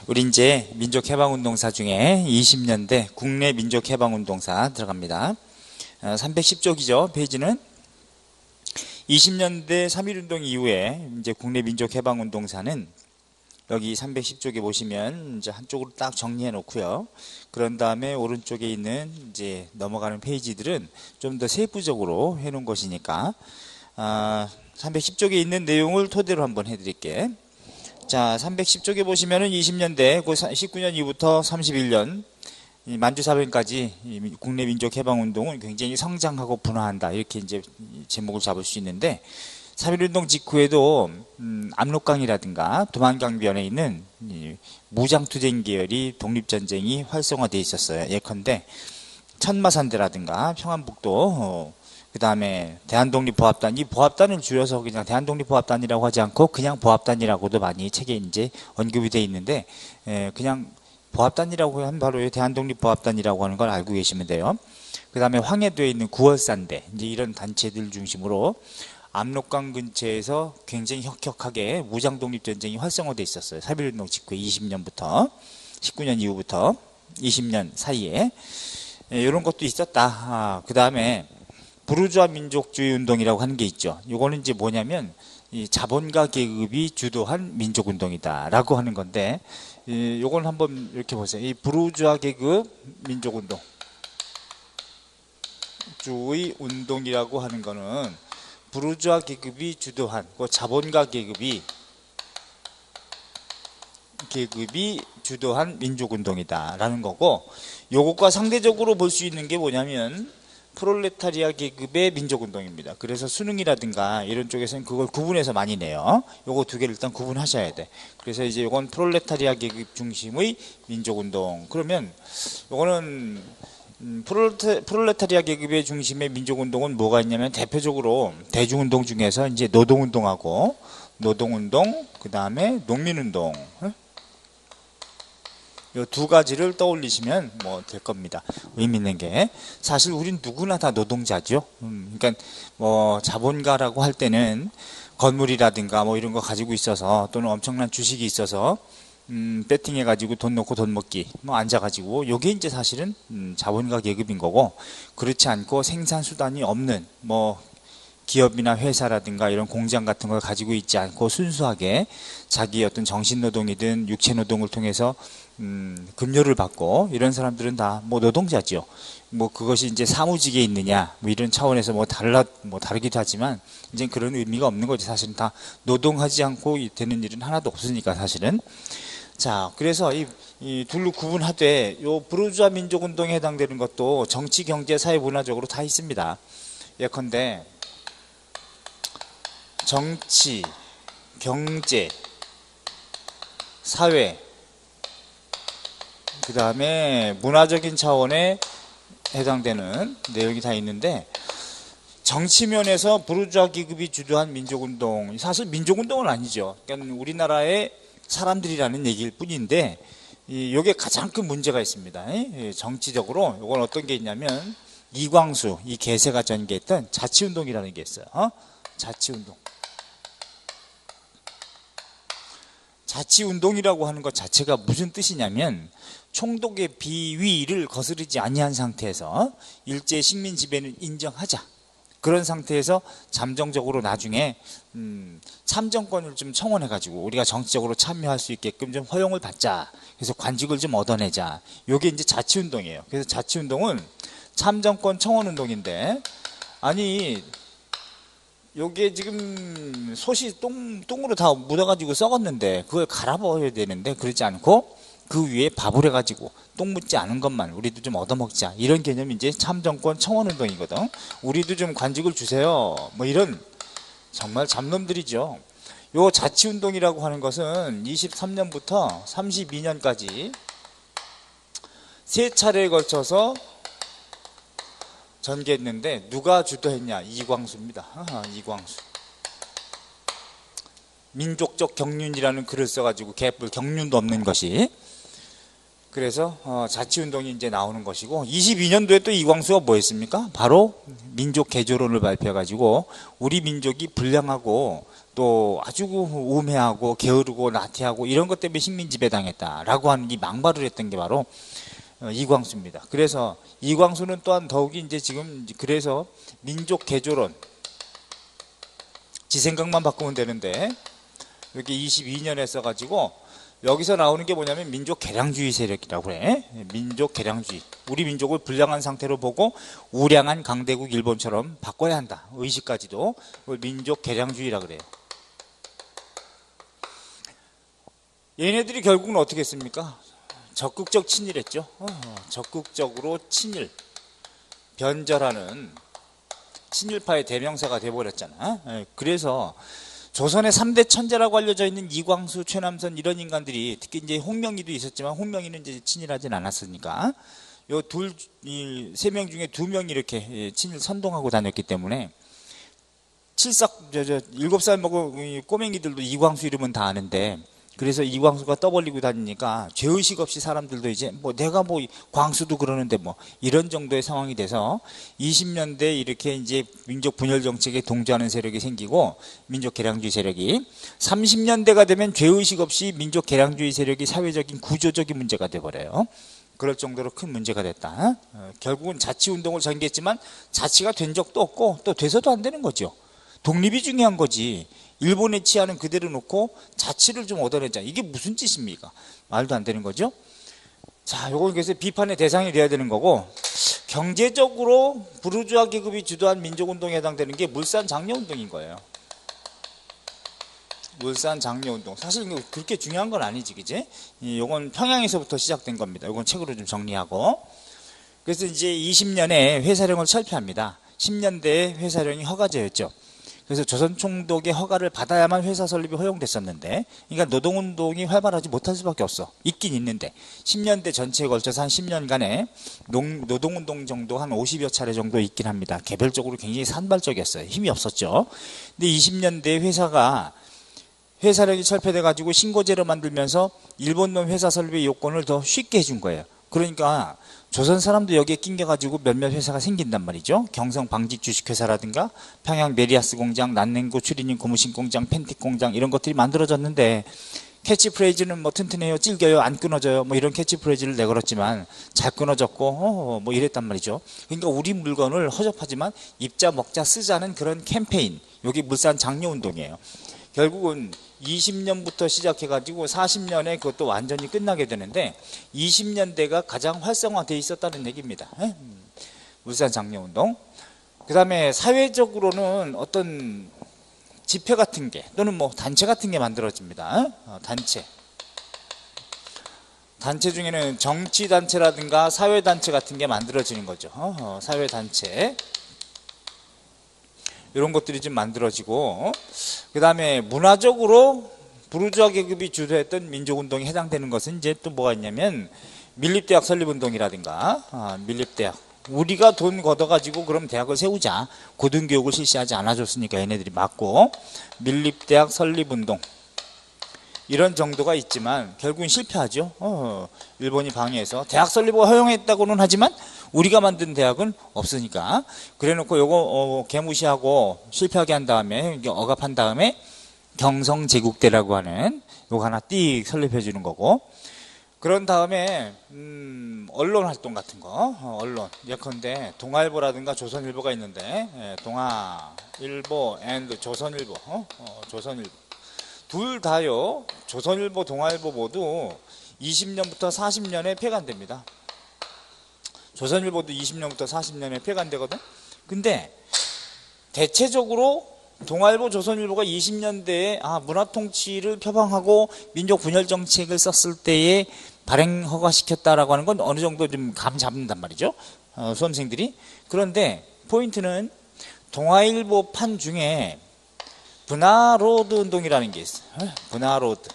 우리 이제 민족해방운동사 중에 20년대 국내 민족해방운동사 들어갑니다. 310쪽이죠. 페이지는 20년대 3.1운동 이후에 이제 국내 민족해방운동사는 여기 310쪽에 보시면 이제 한쪽으로 딱 정리해 놓고요. 그런 다음에 오른쪽에 있는 이제 넘어가는 페이지들은 좀 더 세부적으로 해 놓은 것이니까 310쪽에 있는 내용을 토대로 한번 해 드릴게요. 자, 310쪽에 보시면은 20년대, 19년 이후부터 31년 만주사변까지 국내 민족해방운동은 굉장히 성장하고 분화한다. 이렇게 이제 제목을 잡을 수 있는데, 3.1운동 직후에도 압록강이라든가 두만강변에 있는 무장투쟁 계열이 독립전쟁이 활성화되어 있었어요. 예컨대 천마산대라든가 평안북도, 그 다음에 대한독립보합단, 이 보합단을 줄여서 그냥 대한독립보합단이라고 하지 않고 그냥 보합단이라고도 많이 책에 이제 언급이 되어 있는데, 그냥 보합단이라고 하면 바로 대한독립보합단이라고 하는 걸 알고 계시면 돼요. 그 다음에 황해도에 있는 구월산대, 이제 이런 단체들 중심으로 압록강 근처에서 굉장히 혁혁하게 무장독립전쟁이 활성화되어 있었어요. 3.1운동 직후에 20년부터 19년 이후부터 20년 사이에 이런 것도 있었다. 그 다음에 부르주아 민족주의 운동이라고 하는 게 있죠. 이거는 이제 뭐냐면 이 자본가 계급이 주도한 민족운동이다라고 하는 건데, 이건 한번 이렇게 보세요. 이 부르주아 계급 민족운동, 주의 운동이라고 하는 거는 부르주아 계급이 주도한 그 자본가 계급이 주도한 민족운동이다라는 거고, 요것과 상대적으로 볼 수 있는 게 뭐냐면 프롤레타리아 계급의 민족운동입니다. 그래서 수능이라든가 이런 쪽에서는 그걸 구분해서 많이 내요. 요거 두 개를 일단 구분하셔야 돼. 그래서 이제 요건 프롤레타리아 계급 중심의 민족운동. 그러면 요거는 프롤레타리아 계급의 중심의 민족운동은 뭐가 있냐면 대표적으로 대중운동 중에서 이제 노동운동하고 노동운동, 그 다음에 농민운동, 이 두 가지를 떠올리시면 뭐 될 겁니다. 의미 있는 게, 사실 우린 누구나 다 노동자죠. 그러니까 뭐 자본가라고 할 때는 건물이라든가 뭐 이런 거 가지고 있어서, 또는 엄청난 주식이 있어서 배팅해 가지고 돈 넣고 돈 먹기, 뭐 앉아 가지고, 요게 이제 사실은 자본가 계급인 거고, 그렇지 않고 생산 수단이 없는 뭐 기업이나 회사라든가 이런 공장 같은 걸 가지고 있지 않고 순수하게 자기의 어떤 정신노동이든 육체노동을 통해서 급료를 받고, 이런 사람들은 다 뭐 노동자죠. 뭐 그것이 이제 사무직에 있느냐 뭐 이런 차원에서 뭐 다르기도 하지만 이제 그런 의미가 없는 거지. 사실은 다 노동하지 않고 되는 일은 하나도 없으니까 사실은. 자, 그래서 이 둘로 구분하되, 요 부르주아 민족운동에 해당되는 것도 정치, 경제, 사회, 문화적으로 다 있습니다. 예컨대 정치, 경제, 사회, 그 다음에 문화적인 차원에 해당되는 내용이 다 있는데, 정치면에서 부르주아 계급이 주도한 민족운동, 사실 민족운동은 아니죠. 그러니까 우리나라의 사람들이라는 얘기일 뿐인데, 이게 가장 큰 문제가 있습니다. 정치적으로 이건 어떤 게 있냐면, 이광수, 이 개세가 전개했던 자치운동이라는 게 있어요. 자치운동. 자치운동이라고 하는 것 자체가 무슨 뜻이냐면, 총독의 비위를 거스르지 아니한 상태에서 일제 식민 지배는 인정하자. 그런 상태에서 잠정적으로 나중에 참정권을 좀 청원해 가지고 우리가 정치적으로 참여할 수 있게끔 좀 허용을 받자. 그래서 관직을 좀 얻어내자. 요게 이제 자치운동이에요. 그래서 자치운동은 참정권 청원 운동인데, 아니 요게 지금 솥이 똥으로 다 묻어가지고 썩었는데 그걸 갈아버려야 되는데, 그러지 않고 그 위에 밥을 해가지고 똥 묻지 않은 것만 우리도 좀 얻어먹자, 이런 개념이 이제 참정권 청원운동이거든. 우리도 좀 관직을 주세요, 뭐 이런 정말 잡놈들이죠. 요 자치운동이라고 하는 것은 23년부터 32년까지 세 차례에 걸쳐서 전개했는데, 누가 주도했냐? 이광수입니다. 이광수. 민족적 경륜이라는 글을 써가지고 개뿔 경륜도 없는 것이. 그래서 자치운동이 이제 나오는 것이고 22년도에 또 이광수가 뭐 했습니까? 바로 민족 개조론을 발표해가지고 우리 민족이 불량하고 또 아주 우매하고 게으르고 나태하고 이런 것 때문에 식민지배당했다라고 하는 이 망발을 했던 게 바로 이광수입니다. 그래서 이광수는 또한 더욱이 이제 지금 그래서 민족 개조론 지 생각만 바꾸면 되는데 이렇게 22년에 써가지고 여기서 나오는 게 뭐냐면 민족 개량주의 세력이라고 그래. 민족 개량주의. 우리 민족을 불량한 상태로 보고 우량한 강대국 일본처럼 바꿔야 한다. 의식까지도 그걸 민족 개량주의라 그래요. 얘네들이 결국은 어떻게 했습니까? 적극적 친일했죠. 적극적으로 친일, 변절하는 친일파의 대명사가 돼버렸잖아. 그래서 조선의 3대 천재라고 알려져 있는 이광수, 최남선 이런 인간들이 특히 이제 홍명희도 있었지만 홍명희는 이제 친일하진 않았으니까 요 세 명 중에 2명이 이렇게 친일 선동하고 다녔기 때문에 7살 먹은 꼬맹이들도 이광수 이름은 다 아는데 그래서 이광수가 떠벌리고 다니니까 죄의식 없이 사람들도 이제 뭐 내가 뭐 광수도 그러는데 뭐 이런 정도의 상황이 돼서 20년대 이렇게 이제 민족 분열 정책에 동조하는 세력이 생기고 민족 개량주의 세력이 30년대가 되면 죄의식 없이 민족 개량주의 세력이 사회적인 구조적인 문제가 돼버려요. 그럴 정도로 큰 문제가 됐다. 결국은 자치운동을 전개했지만 자치가 된 적도 없고 또 돼서도 안 되는 거죠. 독립이 중요한 거지. 일본의 치안은 그대로 놓고 자치를 좀 얻어내자. 이게 무슨 짓입니까? 말도 안 되는 거죠. 자, 요건 그래서 비판의 대상이 돼야 되는 거고 경제적으로 부르주아 계급이 주도한 민족운동에 해당되는 게 물산 장려운동인 거예요. 물산 장려운동. 사실 그렇게 중요한 건 아니지, 그지? 요건 평양에서부터 시작된 겁니다. 요건 책으로 좀 정리하고. 그래서 이제 20년에 회사령을 철폐합니다. 10년대에 회사령이 허가제였죠. 그래서 조선 총독의 허가를 받아야만 회사 설립이 허용됐었는데, 그러니까 노동운동이 활발하지 못할 수밖에 없어. 있긴 있는데 10년대 전체에 걸쳐서 한 10년간에 노동운동 정도 한 50여 차례 정도 있긴 합니다. 개별적으로 굉장히 산발적이었어요. 힘이 없었죠. 근데 20년대 회사령이 철폐돼 가지고 신고제로 만들면서 일본놈 회사 설립의 요건을 더 쉽게 해준 거예요. 그러니까 조선 사람도 여기에 낑겨가지고 몇몇 회사가 생긴단 말이죠. 경성 방직 주식회사라든가 평양 메리아스 공장, 난냉고 추리닝 고무신 공장, 팬틱 공장 이런 것들이 만들어졌는데 캐치프레이즈는 뭐 튼튼해요, 질겨요, 안 끊어져요 뭐 이런 캐치프레이즈를 내걸었지만 잘 끊어졌고 뭐 이랬단 말이죠. 그러니까 우리 물건을 허접하지만 입자 먹자 쓰자는 그런 캠페인, 여기 물산 장려운동이에요. 결국은 20년부터 시작해가지고 40년에 그것도 완전히 끝나게 되는데 20년대가 가장 활성화되어 있었다는 얘기입니다. 물산 장려운동. 그 다음에 사회적으로는 어떤 집회 같은 게 또는 뭐 단체 같은 게 만들어집니다. 단체 중에는 정치단체라든가 사회단체 같은 게 만들어지는 거죠. 사회단체. 이런 것들이 좀 만들어지고, 그 다음에 문화적으로 부르주아 계급이 주도했던 민족운동에 해당되는 것은 이제 또 뭐가 있냐면 밀립대학 설립운동이라든가 밀립대학, 우리가 돈 걷어가지고 그럼 대학을 세우자, 고등교육을 실시하지 않아줬으니까 얘네들이 맞고, 밀립대학 설립운동 이런 정도가 있지만 결국은 실패하죠. 일본이 방해해서 대학 설립을 허용했다고는 하지만 우리가 만든 대학은 없으니까, 그래놓고 요거 개무시하고 실패하게 한 다음에 억압한 다음에 경성제국대라고 하는 요거 하나 띡 설립해 주는 거고, 그런 다음에 언론 활동 같은 거, 언론 예컨대 동아일보라든가 조선일보가 있는데, 동아일보 앤드 조선일보, 조선일보 둘 다요, 조선일보, 동아일보 모두 20년부터 40년에 폐간됩니다. 조선일보도 20년부터 40년에 폐간되거든. 근데 대체적으로 동아일보, 조선일보가 20년대에 문화통치를 표방하고 민족 분열 정책을 썼을 때에 발행 허가시켰다라고 하는 건 어느 정도 좀 감 잡는단 말이죠. 수험생들이. 그런데 포인트는 동아일보 판 중에 분화로드 운동이라는 게 있어요. 분화로드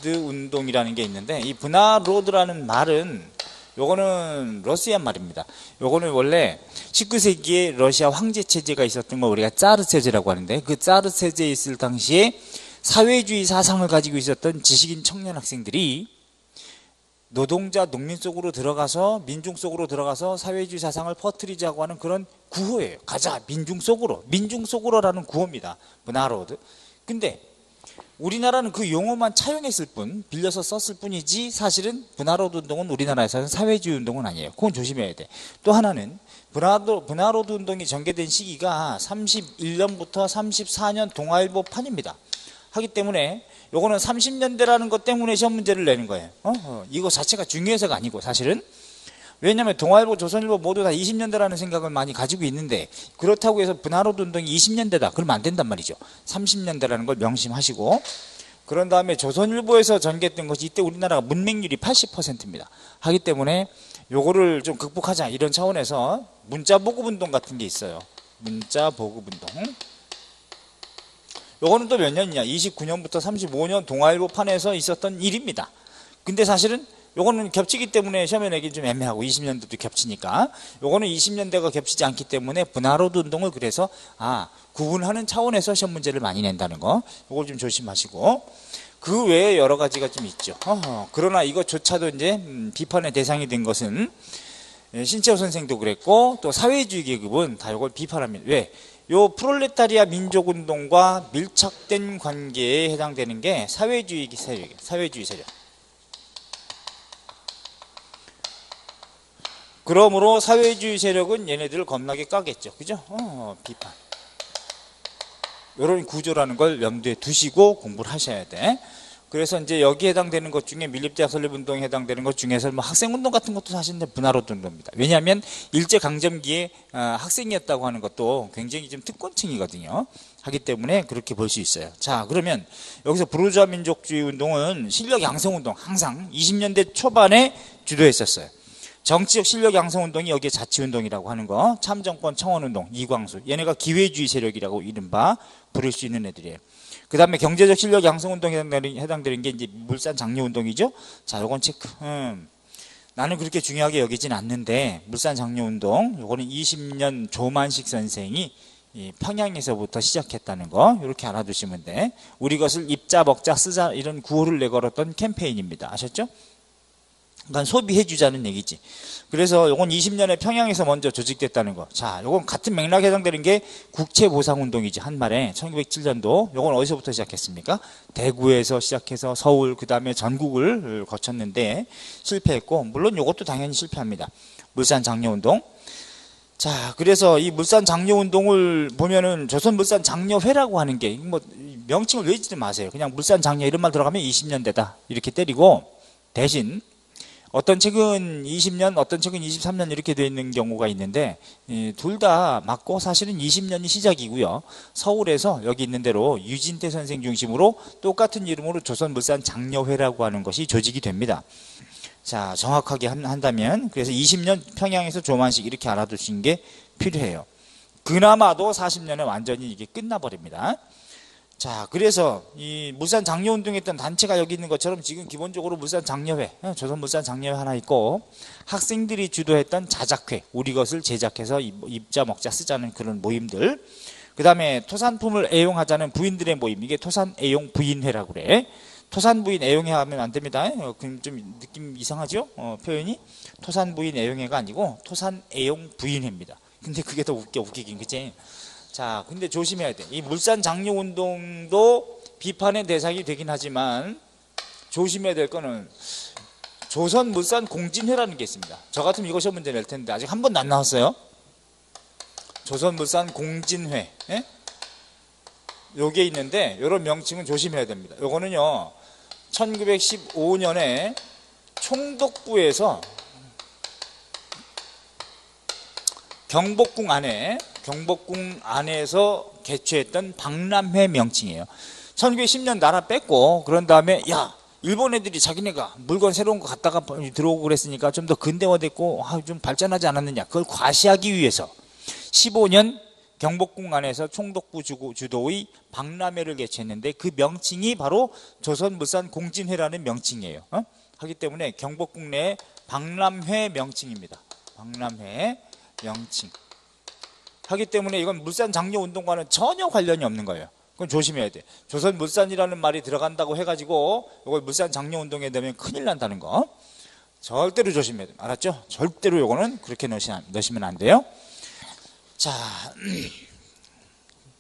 운동이라는 게 있는데, 이 분화로드라는 말은 요거는 러시아 말입니다. 요거는 원래 19세기에 러시아 황제 체제가 있었던 걸 우리가 짜르 체제라고 하는데, 그 짜르 체제에 있을 당시에 사회주의 사상을 가지고 있었던 지식인 청년 학생들이 노동자 농민 속으로 들어가서 민중 속으로 들어가서 사회주의 사상을 퍼뜨리자고 하는 그런 구호예요. 가자 민중 속으로라는 구호입니다. 분화로드. 근데 우리나라는 그 용어만 차용했을 뿐, 빌려서 썼을 뿐이지 사실은 분화로드 운동은 우리나라에서는 사회주의 운동은 아니에요. 그건 조심해야 돼. 또 하나는 분화로드 운동이 전개된 시기가 31년부터 34년 동아일보 판입니다. 하기 때문에 요거는 30년대라는 것 때문에 시험 문제를 내는 거예요. 이거 자체가 중요해서가 아니고 사실은. 왜냐하면 동아일보, 조선일보 모두 다 20년대라는 생각을 많이 가지고 있는데, 그렇다고 해서 분화로드 운동이 20년대다 그러면 안 된단 말이죠. 30년대라는 걸 명심하시고, 그런 다음에 조선일보에서 전개했던 것이 이때 우리나라가 문맹률이 80%입니다. 하기 때문에 요거를 좀 극복하자 이런 차원에서 문자보급운동 같은 게 있어요. 문자보급운동. 요거는 또 몇 년이냐, 29년부터 35년 동아일보 판에서 있었던 일입니다. 근데 사실은 요거는 겹치기 때문에 시험에 내기 좀 애매하고, 20년대도 겹치니까 요거는 20년대가 겹치지 않기 때문에 분화로드 운동을 그래서 구분하는 차원에서 시험 문제를 많이 낸다는 거, 요걸 좀 조심하시고, 그 외에 여러 가지가 좀 있죠. 그러나 이것조차도 이제 비판의 대상이 된 것은 신채호 선생도 그랬고 또 사회주의 계급은 다 요걸 비판합니다. 왜? 요 프롤레타리아 민족운동과 밀착된 관계에 해당되는 게 사회주의 세력이에요. 사회주의 세력. 그러므로 사회주의 세력은 얘네들을 겁나게 까겠죠. 그죠? 비판. 이런 구조라는 걸 염두에 두시고 공부를 하셔야 돼. 그래서 이제 여기에 해당되는 것 중에 밀립대학 설립운동에 해당되는 것 중에서 뭐 학생운동 같은 것도 사실 분화로드 운동입니다. 왜냐하면 일제강점기에 학생이었다고 하는 것도 굉장히 좀 특권층이거든요. 하기 때문에 그렇게 볼 수 있어요. 자, 그러면 여기서 부르주아 민족주의 운동은 실력 양성운동 항상 20년대 초반에 주도했었어요. 정치적 실력 양성운동이 여기에 자치운동이라고 하는 거, 참정권 청원운동, 이광수, 얘네가 기회주의 세력이라고 이른바 부를 수 있는 애들이에요. 그 다음에 경제적 실력 양성운동에 해당되는 게 이제 물산 장려운동이죠. 자, 요건 체크. 나는 그렇게 중요하게 여기진 않는데, 물산 장려운동, 요거는 20년 조만식 선생이 평양에서부터 시작했다는 거, 이렇게 알아두시면 돼. 우리 것을 입자, 먹자, 쓰자, 이런 구호를 내걸었던 캠페인입니다. 아셨죠? 그러니까 소비해주자는 얘기지. 그래서 요건 20년에 평양에서 먼저 조직됐다는 거. 자, 요건 같은 맥락에 해당되는 게 국채보상운동이지. 한말에 1907년도. 요건 어디서부터 시작했습니까? 대구에서 시작해서 서울, 그 다음에 전국을 거쳤는데 실패했고, 물론 요것도 당연히 실패합니다. 물산장려운동. 자, 그래서 이 물산장려운동을 보면은 조선물산장려회라고 하는 게, 뭐 명칭을 외우지 마세요. 그냥 물산장려 이런 말 들어가면 20년대다 이렇게 때리고, 대신 어떤 책은 20년, 어떤 책은 23년 이렇게 되어 있는 경우가 있는데, 둘 다 맞고 사실은 20년이 시작이고요. 서울에서 여기 있는 대로 유진태 선생 중심으로 똑같은 이름으로 조선물산장려회라고 하는 것이 조직이 됩니다. 자, 정확하게 한다면, 그래서 20년 평양에서 조만식 이렇게 알아두시는 게 필요해요. 그나마도 40년에 완전히 이게 끝나버립니다. 자, 그래서 이 물산 장려운동에 했던 단체가 여기 있는 것처럼 지금 기본적으로 물산 장려회, 조선 물산 장려회 하나 있고, 학생들이 주도했던 자작회, 우리 것을 제작해서 입자 먹자 쓰자는 그런 모임들, 그 다음에 토산품을 애용하자는 부인들의 모임, 이게 토산 애용 부인회라고 그래. 토산 부인 애용회 하면 안 됩니다. 좀 느낌 이상하죠? 표현이 토산 부인 애용회가 아니고 토산 애용 부인회입니다. 근데 그게 더 웃기긴, 그치? 자, 근데 조심해야 돼. 이 물산 장려 운동도 비판의 대상이 되긴 하지만 조심해야 될 거는 조선 물산 공진회라는 게 있습니다. 저 같으면 이거 시험 문제 낼 텐데 아직 한 번도 안 나왔어요. 조선 물산 공진회. 예? 요게 있는데 요런 명칭은 조심해야 됩니다. 요거는요 1915년에 총독부에서 경복궁 안에서 개최했던 박람회 명칭이에요. 1910년 나라 뺐고 그런 다음에 야, 일본 애들이 자기네가 물건 새로운 거 갖다가 들어오고 그랬으니까 좀 더 근대화됐고 좀 발전하지 않았느냐, 그걸 과시하기 위해서 15년 경복궁 안에서 총독부 주도의 박람회를 개최했는데 그 명칭이 바로 조선물산공진회라는 명칭이에요. 하기 때문에 경복궁 내 박람회 명칭입니다. 박람회 명칭. 하기 때문에 이건 물산장려운동과는 전혀 관련이 없는 거예요. 그건 조심해야 돼. 조선물산이라는 말이 들어간다고 해가지고 이걸 물산장려운동에 되면 큰일 난다는 거. 절대로 조심해야 돼요. 알았죠? 절대로 요거는 그렇게 넣으시면 안 돼요. 자,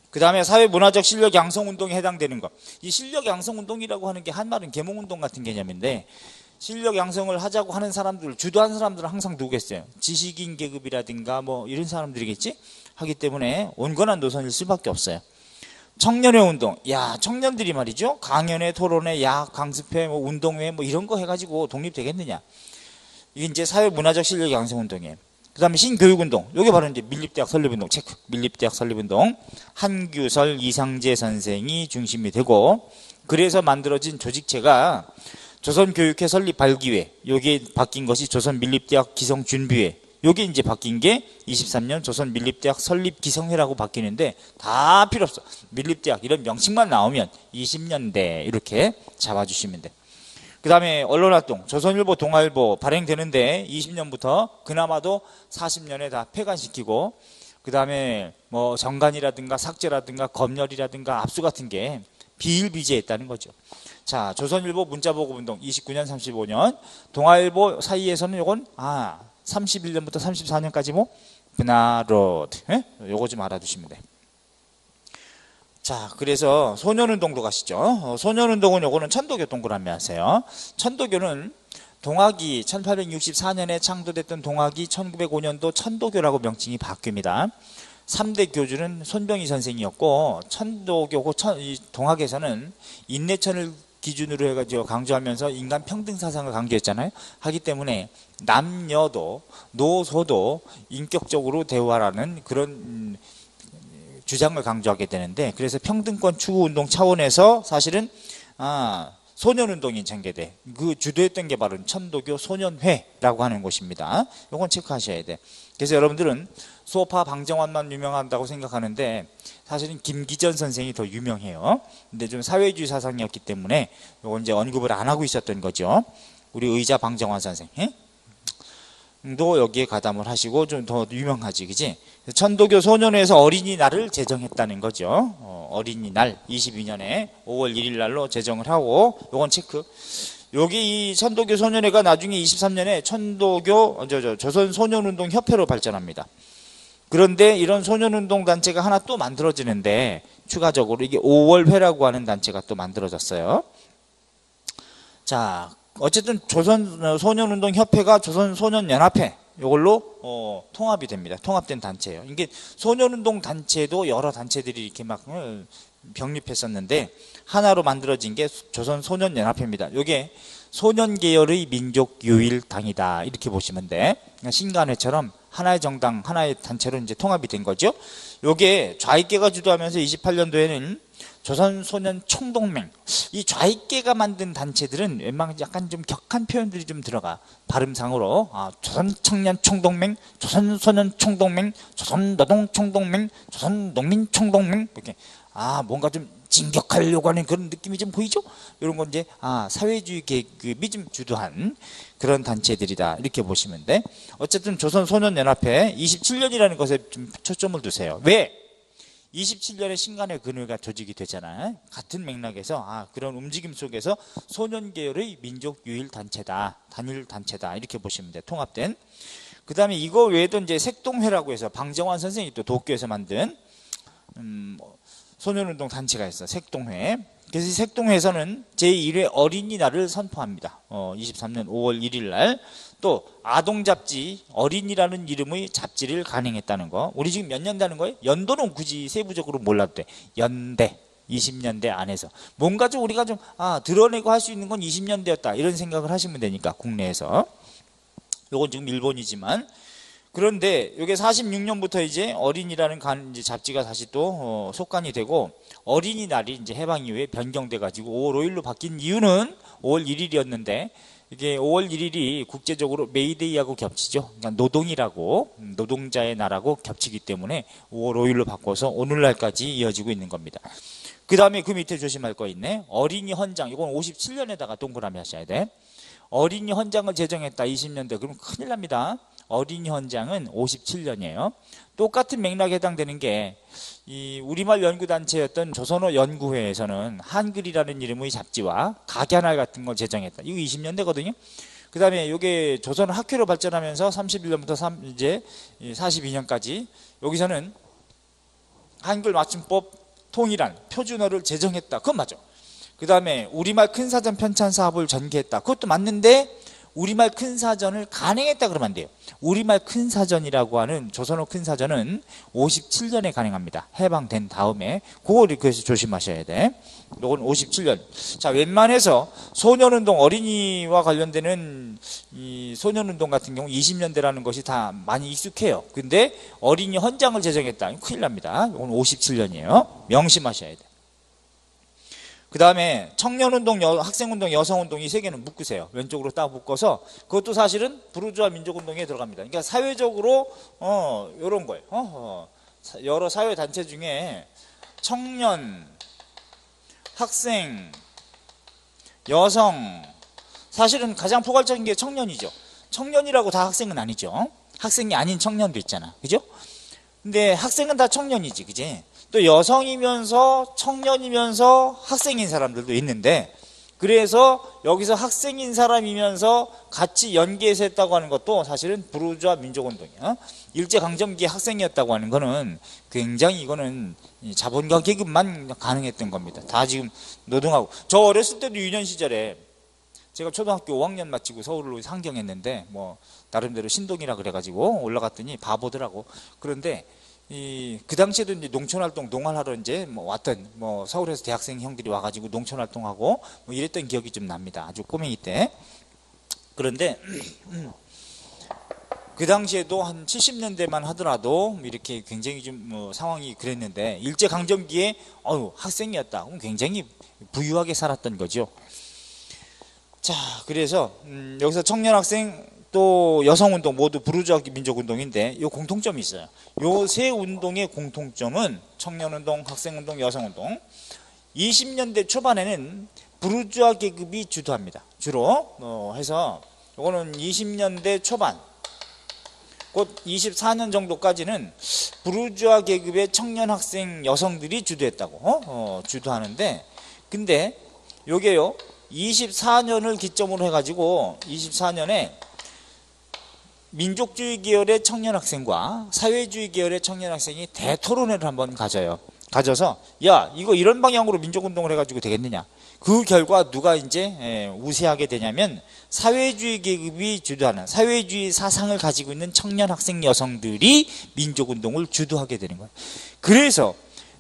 그 다음에 사회문화적 실력 양성 운동에 해당되는 것. 이 실력 양성 운동이라고 하는 게 한말은 계몽 운동 같은 개념인데, 실력 양성을 하자고 하는 사람들, 주도하는 사람들은 항상 누구겠어요? 지식인 계급이라든가 뭐 이런 사람들이겠지? 하기 때문에 온건한 노선일 수밖에 없어요. 청년회 운동. 야, 청년들이 말이죠. 강연회, 토론회, 야학, 강습회, 뭐 운동회 뭐 이런 거 해가지고 독립되겠느냐. 이게 이제 사회문화적 실력 양성 운동이에요. 그 다음에 신교육운동. 요게 바로 이제 밀립대학 설립운동. 체크. 밀립대학 설립운동. 한규설, 이상재 선생이 중심이 되고, 그래서 만들어진 조직체가 조선교육회 설립 발기회. 요게 바뀐 것이 조선밀립대학 기성준비회. 요게 이제 바뀐 게 23년 조선밀립대학 설립기성회라고 바뀌는데, 다 필요 없어. 밀립대학 이런 명칭만 나오면 20년대 이렇게 잡아주시면 돼. 그 다음에 언론활동, 조선일보, 동아일보 발행되는데 20년부터 그나마도 40년에 다 폐간시키고, 그 다음에 뭐 정간이라든가 삭제라든가 검열이라든가 압수 같은 게 비일비재했다는 거죠. 자, 조선일보 문자보고운동 29년, 35년, 동아일보 사이에서는 요건 31년부터 34년까지 뭐 브나로드, 요거 좀 알아두시면 돼. 자, 그래서 소년운동도 가시죠. 소년운동은 요거는 천도교 동그라미 하세요. 천도교는 동학이 1864년에 창도됐던 동학이 1905년도 천도교라고 명칭이 바뀝니다. 3대 교주는 손병희 선생이었고, 천도교고 이 동학에서는 인내천을 기준으로 해가지고 강조하면서 인간 평등 사상을 강조했잖아요. 하기 때문에 남녀도 노소도 인격적으로 대화라는 그런 주장을 강조하게 되는데, 그래서 평등권 추구 운동 차원에서 사실은 소년운동이 전개돼. 그 주도했던 게 바로 천도교 소년회라고 하는 곳입니다. 이건 체크하셔야 돼. 그래서 여러분들은 수호파 방정환만 유명한다고 생각하는데 사실은 김기전 선생이 더 유명해요. 근데 좀 사회주의 사상이었기 때문에 이건 이제 언급을 안 하고 있었던 거죠. 우리 의자 방정환 선생 도 여기에 가담을 하시고 좀 더 유명하지, 그지? 천도교 소년회에서 어린이날을 제정했다는 거죠. 어린이날 22년에 5월 1일 날로 제정을 하고, 요건 체크. 여기 이 천도교 소년회가 나중에 23년에 천도교 조선소년운동 협회로 발전합니다. 그런데 이런 소년운동 단체가 하나 또 만들어지는데, 추가적으로 이게 5월회라고 하는 단체가 또 만들어졌어요. 자, 어쨌든 조선소년운동협회가 조선소년연합회 이걸로 통합이 됩니다. 통합된 단체예요. 이게 소년운동 단체도 여러 단체들이 이렇게 막 병립했었는데 하나로 만들어진 게 조선소년연합회입니다. 이게 소년 계열의 민족 유일당이다 이렇게 보시면 돼. 신간회처럼 하나의 정당, 하나의 단체로 이제 통합이 된 거죠. 이게 좌익계가 주도하면서 28년도에는 조선소년총동맹, 이 좌익계가 만든 단체들은 웬만하면 약간 좀 격한 표현들이 좀 들어가. 발음상으로 조선청년총동맹, 조선소년총동맹, 조선노동총동맹, 조선농민총동맹, 이렇게 뭔가 좀 진격하려고 하는 그런 느낌이 좀 보이죠? 이런 건 이제 사회주의 계급이 좀 주도한 그런 단체들이다 이렇게 보시면 돼. 어쨌든 조선소년연합회 27년이라는 것에 좀 초점을 두세요. 왜? 27년에 신간의 근회가 조직이 되잖아요. 같은 맥락에서 그런 움직임 속에서 소년계열의 민족 유일 단체다, 단일 단체다 이렇게 보시면 돼. 통합된. 그 다음에 이거 외에도 이제 색동회라고 해서 방정환 선생이 또 도쿄에서 만든 소년운동 단체가 있어. 색동회. 그래서 이 색동회에서는 제1회 어린이날을 선포합니다. 23년 5월 1일 날. 또 아동잡지 어린이라는 이름의 잡지를 간행했다는 거. 우리 지금 몇 년대 하는 거예요? 연도는 굳이 세부적으로 몰라도 돼. 연대 20년대 안에서 뭔가 좀 우리가 좀 드러내고 할 수 있는 건 20년대였다 이런 생각을 하시면 되니까 국내에서. 요건 지금 일본이지만, 그런데 이게 46년부터 이제 어린이라는 이제 잡지가 다시 또 속간이 되고, 어린이날이 이제 해방 이후에 변경돼 가지고 5월 5일로 바뀐 이유는 5월 1일이었는데 이게 5월 1일이 국제적으로 메이데이하고 겹치죠. 그러니까 노동이라고, 노동자의 날하고 겹치기 때문에 5월 5일로 바꿔서 오늘날까지 이어지고 있는 겁니다. 그 다음에 그 밑에 조심할 거 있네. 어린이 헌장, 이건 57년에다가 동그라미 하셔야 돼. 어린이 헌장을 제정했다 20년대. 그럼 큰일 납니다. 어린이 헌장은 57년이에요. 똑같은 맥락에 해당되는 게 이 우리말 연구단체였던 조선어 연구회에서는 한글이라는 이름의 잡지와 각야날 같은 걸 제정했다. 이거 20년대거든요. 그 다음에 요게 조선 학회로 발전하면서 31년부터 이제 42년까지 여기서는 한글 맞춤법 통일한 표준어를 제정했다. 그건 맞아. 그 다음에 우리말 큰사전 편찬 사업을 전개했다. 그것도 맞는데 우리말 큰사전을 간행했다 그러면 안 돼요. 우리말 큰사전이라고 하는 조선어 큰사전은 57년에 간행합니다. 해방된 다음에. 그거를 그래서 조심하셔야 돼. 이건 57년. 자, 웬만해서 소년운동, 어린이와 관련되는 이 소년운동 같은 경우 20년대라는 것이 다 많이 익숙해요. 근데 어린이 헌장을 제정했다. 큰일 납니다. 이건 57년이에요. 명심하셔야 돼. 그 다음에 청년운동, 학생운동, 여성운동 이 세 개는 묶으세요. 왼쪽으로 딱 묶어서 그것도 사실은 부르주아 민족운동에 들어갑니다. 그러니까 사회적으로 이런 거예요. 여러 사회단체 중에 청년, 학생, 여성, 사실은 가장 포괄적인 게 청년이죠. 청년이라고 다 학생은 아니죠. 학생이 아닌 청년도 있잖아. 그죠? 근데 학생은 다 청년이지. 그지? 또 여성이면서 청년이면서 학생인 사람들도 있는데, 그래서 여기서 학생인 사람이면서 같이 연계해서 했다고 하는 것도 사실은 부르주아 민족운동이야. 일제강점기 학생이었다고 하는 거는 굉장히 이거는 자본가 계급만 가능했던 겁니다. 다 지금 노동하고. 저 어렸을 때도 유년 시절에 제가 초등학교 5학년 마치고 서울로 상경했는데 뭐 나름대로 신동이라 그래가지고 올라갔더니 바보더라고. 그런데 그 당시에도 이제 농촌활동, 농활하러 이제 뭐 왔던 뭐 서울에서 대학생 형들이 와가지고 농촌활동하고 뭐 이랬던 기억이 좀 납니다. 아주 꼬맹이 때. 그런데 그 당시에도 한 70년대만 하더라도 이렇게 굉장히 좀 뭐 상황이 그랬는데 일제강점기에 학생이었다. 그럼 굉장히 부유하게 살았던 거죠. 자, 그래서 여기서 청년학생 또 여성운동 모두 부르주아 민족운동인데 이 공통점이 있어요. 이 세 운동의 공통점은 청년운동, 학생운동, 여성운동. 20년대 초반에는 부르주아 계급이 주도합니다. 주로 해서 이거는 20년대 초반 곧 24년 정도까지는 부르주아 계급의 청년, 학생, 여성들이 주도했다고 주도하는데, 근데 요게요 24년을 기점으로 해가지고 24년에 민족주의 계열의 청년학생과 사회주의 계열의 청년학생이 대토론회를 한번 가져서 야, 이거 이런 방향으로 민족운동을 해가지고 되겠느냐. 그 결과 누가 이제 우세하게 되냐면 사회주의 계급이 주도하는 사회주의 사상을 가지고 있는 청년학생 여성들이 민족운동을 주도하게 되는 거예요. 그래서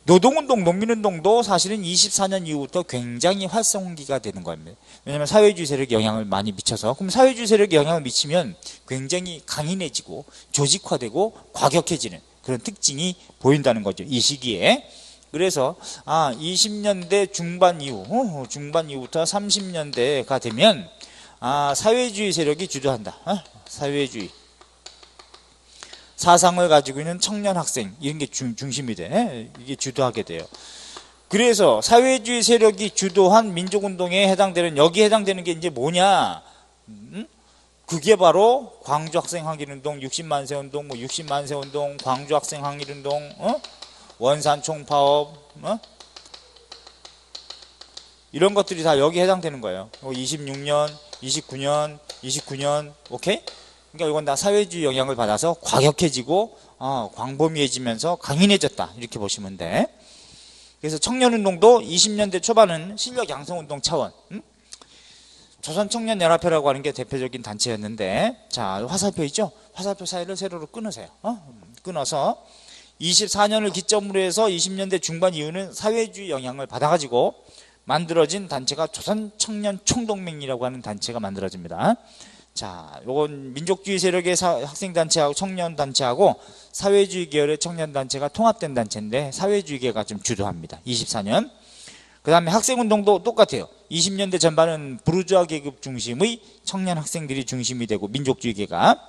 노동운동, 농민운동도 사실은 24년 이후부터 굉장히 활성기가 되는 겁니다. 왜냐하면 사회주의 세력이 영향을 많이 미쳐서, 그럼 사회주의 세력이 영향을 미치면 굉장히 강인해지고 조직화되고 과격해지는 그런 특징이 보인다는 거죠, 이 시기에. 그래서 20년대 중반 이후부터 30년대가 되면 사회주의 세력이 주도한다. 사회주의 사상을 가지고 있는 청년 학생 이런 게 중심이 돼. 이게 주도하게 돼요. 그래서 사회주의 세력이 주도한 민족운동에 해당되는, 여기에 해당되는 게 이제 뭐냐? 그게 바로 광주 학생 항일운동, 60만세 운동, 60만세 운동, 광주 학생 항일운동, 원산 총파업, 이런 것들이 다 여기에 해당되는 거예요. 26년, 29년, 오케이? 그러니까 이건 다 사회주의 영향을 받아서 과격해지고 광범위해지면서 강인해졌다, 이렇게 보시면 돼. 그래서 청년운동도 20년대 초반은 실력 양성운동 차원, 조선청년연합회라고 하는 게 대표적인 단체였는데, 자, 화살표 있죠? 화살표 사이를 세로로 끊으세요. 끊어서 24년을 기점으로 해서 20년대 중반 이후는 사회주의 영향을 받아가지고 만들어진 단체가 조선청년총동맹이라고 하는 단체가 만들어집니다. 자, 요건 민족주의 세력의 학생단체하고 청년단체하고 사회주의 계열의 청년단체가 통합된 단체인데 사회주의계가 좀 주도합니다. 24년. 그 다음에 학생운동도 똑같아요. 20년대 전반은 부르주아 계급 중심의 청년 학생들이 중심이 되고 민족주의계가.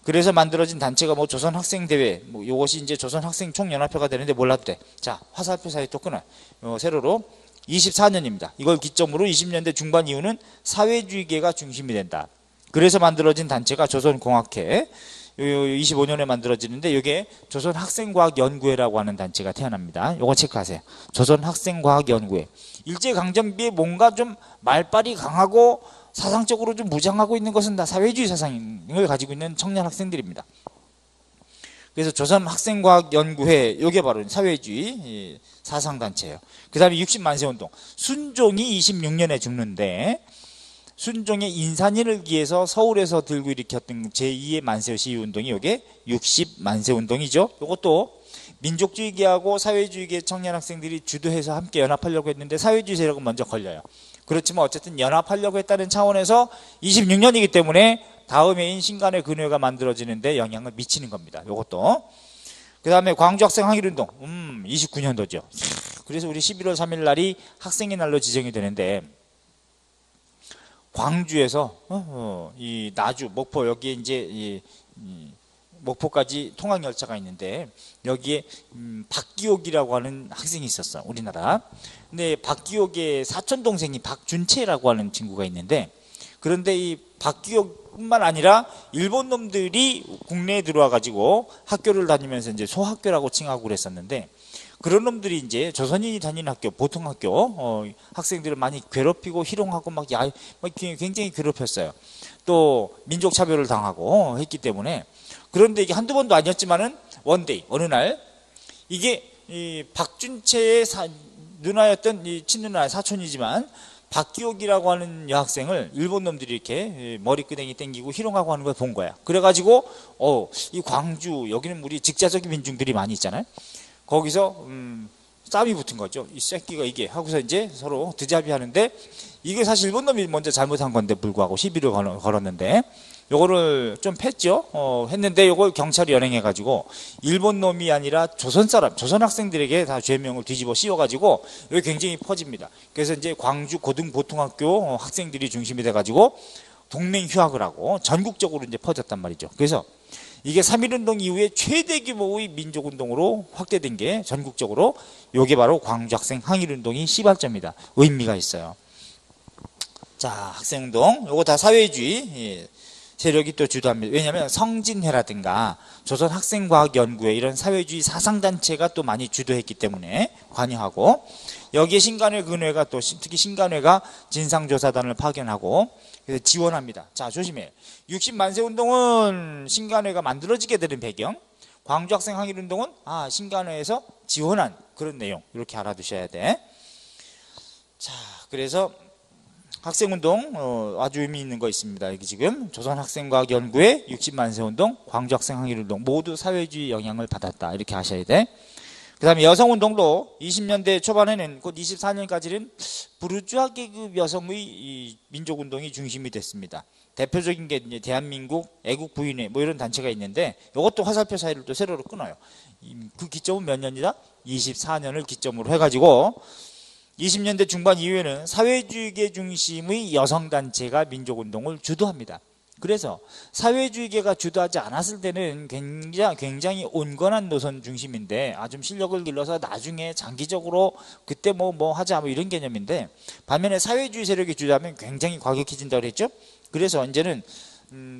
그래서 만들어진 단체가 뭐 조선학생대회, 뭐 요것이 이제 조선학생총연합회가 되는데 몰라도 돼. 자, 화살표 사이 또 끊어. 세로로 24년입니다. 이걸 기점으로 20년대 중반 이후는 사회주의계가 중심이 된다. 그래서 만들어진 단체가 조선공학회, 25년에 만들어지는데 이게 조선학생과학연구회라고 하는 단체가 태어납니다. 요거 체크하세요. 조선학생과학연구회. 일제강점기에 뭔가 좀 말빨이 강하고 사상적으로 좀 무장하고 있는 것은 다 사회주의 사상을 가지고 있는 청년 학생들입니다. 그래서 조선학생과학연구회, 이게 바로 사회주의 사상단체예요. 그 다음에 60만세 운동. 순종이 26년에 죽는데, 순종의 인산인을 기해서 서울에서 들고 일으켰던 제2의 만세 시위운동이 이게 60만세 운동이죠. 이것도 민족주의계하고 사회주의계 청년 학생들이 주도해서 함께 연합하려고 했는데 사회주의 세력은 먼저 걸려요. 그렇지만 어쨌든 연합하려고 했다는 차원에서 26년이기 때문에 다음 해인 신간의 근회가 만들어지는데 영향을 미치는 겁니다. 이것도. 그 다음에 광주학생 항일운동, 29년도죠. 그래서 우리 11월 3일 날이 학생의 날로 지정이 되는데, 광주에서 이 나주, 목포, 여기에 이제 목포까지 통학열차가 있는데, 여기에 박기옥이라고 하는 학생이 있었어, 우리나라. 근데 박기옥의 사촌 동생이 박준채라고 하는 친구가 있는데, 그런데 이 박기옥뿐만 아니라 일본 놈들이 국내에 들어와 가지고 학교를 다니면서 이제 소학교라고 칭하고 그랬었는데, 그런 놈들이 이제 조선인이 다니는 학교, 보통 학교 학생들을 많이 괴롭히고 희롱하고 막 굉장히 괴롭혔어요. 또 민족 차별을 당하고 했기 때문에. 그런데 이게 한두 번도 아니었지만은 원데이, 어느 날 이게 이 박준채의 누나였던 이 친누나 사촌이지만 박기옥이라고 하는 여학생을 일본 놈들이 이렇게 머리끄댕이 땡기고 희롱하고 하는 걸 본 거야. 그래가지고 이 광주, 여기는 우리 직자적인 민중들이 많이 있잖아요. 거기서 싸움이 붙은 거죠. 이 새끼가 이게 하고서 이제 서로 드자비 하는데, 이게 사실 일본 놈이 먼저 잘못한 건데 불구하고 시비를 걸었는데, 요거를 좀 팼죠. 했는데 요걸 경찰이 연행해 가지고 일본 놈이 아니라 조선 사람, 조선 학생들에게 다 죄명을 뒤집어 씌워 가지고 여기 굉장히 퍼집니다. 그래서 이제 광주 고등보통학교 학생들이 중심이 돼 가지고 동맹 휴학을 하고 전국적으로 이제 퍼졌단 말이죠. 그래서 이게 3.1운동 이후에 최대 규모의 민족운동으로 확대된 게 전국적으로, 요게 바로 광주학생 항일운동이 시발점이다. 의미가 있어요. 자, 학생운동, 요거 다 사회주의 세력이 또 주도합니다. 왜냐하면 성진회라든가 조선학생과학연구회, 이런 사회주의 사상단체가 또 많이 주도했기 때문에 관여하고, 여기에 신간회 근회가 또 특히 신간회가 진상조사단을 파견하고 그래서 지원합니다. 자, 조심해. 60만세 운동은 신간회가 만들어지게 되는 배경, 광주학생 항일운동은 신간회에서 지원한 그런 내용, 이렇게 알아두셔야 돼. 자, 그래서 학생운동 아주 의미 있는 거 있습니다. 여기 지금 조선학생과학연구회, 60만세 운동, 광주학생 항일운동 모두 사회주의 영향을 받았다, 이렇게 아셔야 돼. 그 다음에 여성운동도 20년대 초반에는 곧 24년까지는 부르주아 계급 여성의 이 민족운동이 중심이 됐습니다. 대표적인 게 이제 대한민국 애국부인회 뭐 이런 단체가 있는데, 이것도 화살표 사이를 또 세로로 끊어요. 그 기점은 몇 년이다? 24년을 기점으로 해가지고 20년대 중반 이후에는 사회주의계 중심의 여성단체가 민족운동을 주도합니다. 그래서 사회주의계가 주도하지 않았을 때는 굉장히 온건한 노선 중심인데, 좀 실력을 길러서 나중에 장기적으로 그때 뭐 하자 뭐 이런 개념인데, 반면에 사회주의 세력이 주도하면 굉장히 과격해진다고 그랬죠. 그래서 이제는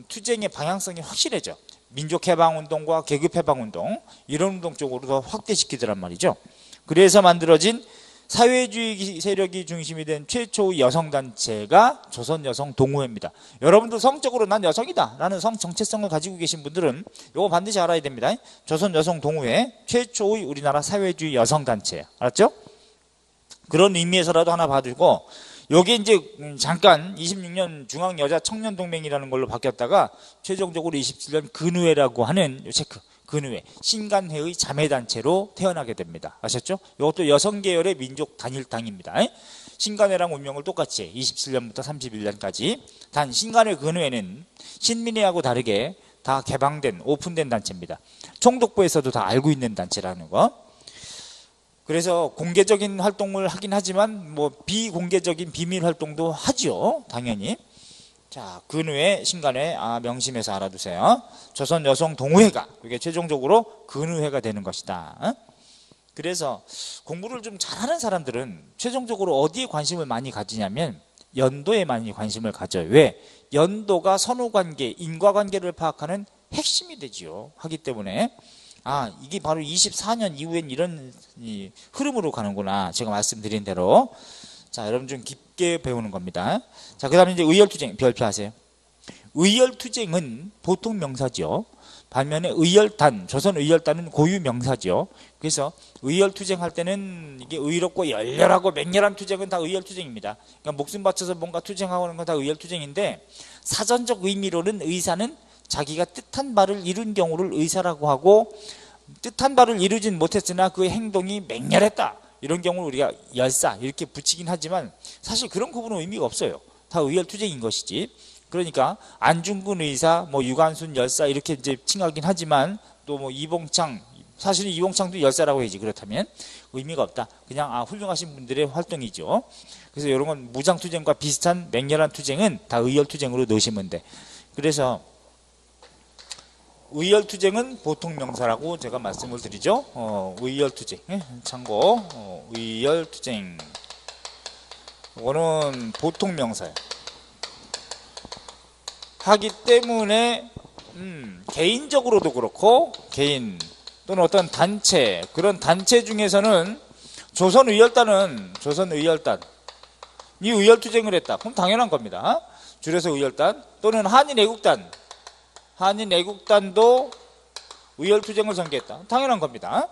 투쟁의 방향성이 확실해져. 민족해방운동과 계급해방운동, 이런 운동 쪽으로 더 확대시키더란 말이죠. 그래서 만들어진 사회주의 세력이 중심이 된 최초의 여성단체가 조선여성동호회입니다. 여러분들 성적으로 난 여성이다 라는 성 정체성을 가지고 계신 분들은 이거 반드시 알아야 됩니다. 조선여성동호회, 최초의 우리나라 사회주의 여성단체, 알았죠? 그런 의미에서라도 하나 봐두고, 여기 이제 잠깐 26년 중앙여자청년동맹이라는 걸로 바뀌었다가 최종적으로 27년 근의회라고 하는 체크, 근의회, 신간회의 자매단체로 태어나게 됩니다. 아셨죠? 이것도 여성계열의 민족 단일당입니다. 신간회랑 운명을 똑같이 해. 27년부터 31년까지. 단 신간회 근의회는 신민회하고 다르게 다 개방된, 오픈된 단체입니다. 총독부에서도 다 알고 있는 단체라는 거. 그래서 공개적인 활동을 하긴 하지만 뭐 비공개적인 비밀 활동도 하죠, 당연히. 자, 근의회, 신간회 명심해서 알아두세요. 조선여성동호회가 이게 최종적으로 근의회가 되는 것이다. 그래서 공부를 좀 잘하는 사람들은 최종적으로 어디에 관심을 많이 가지냐면 연도에 많이 관심을 가져요. 왜? 연도가 선후관계, 인과관계를 파악하는 핵심이 되지요. 하기 때문에 이게 바로 24년 이후엔 이런 흐름으로 가는구나. 제가 말씀드린 대로. 자, 여러분 좀 깊게 배우는 겁니다. 자, 그 다음에 이제 의열투쟁 별표하세요. 의열투쟁은 보통 명사죠. 반면에 의열단, 조선 의열단은 고유 명사죠. 그래서 의열투쟁 할 때는 이게 의롭고 열렬하고 맹렬한 투쟁은 다 의열투쟁입니다. 그러니까 목숨 바쳐서 뭔가 투쟁하고 하는 건 다 의열투쟁인데, 사전적 의미로는 의사는 자기가 뜻한 바를 이룬 경우를 의사라고 하고, 뜻한 바를 이루진 못했으나 그의 행동이 맹렬했다, 이런 경우를 우리가 열사 이렇게 붙이긴 하지만 사실 그런 구분은 의미가 없어요. 다 의열투쟁인 것이지. 그러니까 안중근 의사, 뭐 유관순 열사 이렇게 이제 칭하긴 하지만, 또 뭐 이봉창, 사실은 이봉창도 열사라고 해야지. 그렇다면 의미가 없다. 그냥 훌륭하신 분들의 활동이죠. 그래서 이런 건 무장투쟁과 비슷한 맹렬한 투쟁은 다 의열투쟁으로 넣으시면 돼. 그래서 의열투쟁은 보통 명사라고 제가 말씀을 드리죠. 의열투쟁 참고. 의열투쟁 이거는 보통 명사예요. 하기 때문에 개인적으로도 그렇고, 개인 또는 어떤 단체, 그런 단체 중에서는 조선의열단은 조선의열단 이 의열투쟁을 했다, 그럼 당연한 겁니다. 줄여서 의열단. 또는 한인애국단, 한인애국단도 의열투쟁을 전개했다, 당연한 겁니다.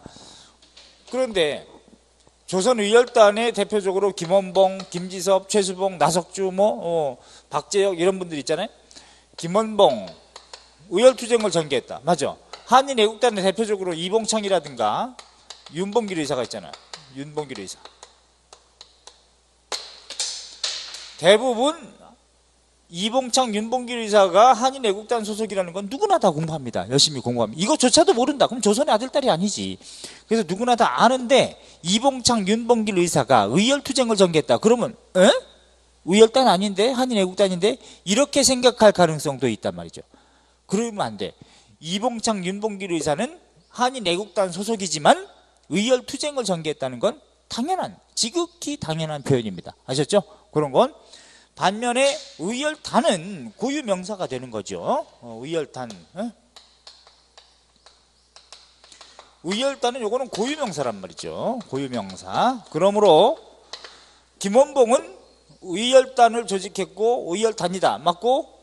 그런데 조선의열단의 대표적으로 김원봉, 김지섭, 최수봉, 나석주, 박재혁 이런 분들 있잖아요. 김원봉 의열투쟁을 전개했다, 맞아. 한인애국단의 대표적으로 이봉창이라든가 윤봉길 의사가 있잖아요. 윤봉길 의사. 대부분 이봉창, 윤봉길 의사가 한인애국단 소속이라는 건 누구나 다 공부합니다. 열심히 공부합니다. 이것조차도 모른다, 그럼 조선의 아들딸이 아니지. 그래서 누구나 다 아는데, 이봉창, 윤봉길 의사가 의열투쟁을 전개했다, 그러면 의열단 아닌데? 한인애국단인데? 이렇게 생각할 가능성도 있단 말이죠. 그러면 안 돼. 이봉창, 윤봉길 의사는 한인애국단 소속이지만 의열투쟁을 전개했다는 건 당연한, 지극히 당연한 표현입니다. 아셨죠? 그런 건. 반면에 의열단은 고유명사가 되는 거죠. 의열단. 의열단은 요거는 고유명사란 말이죠. 고유명사. 그러므로 김원봉은 의열단을 조직했고 의열단이다, 맞고,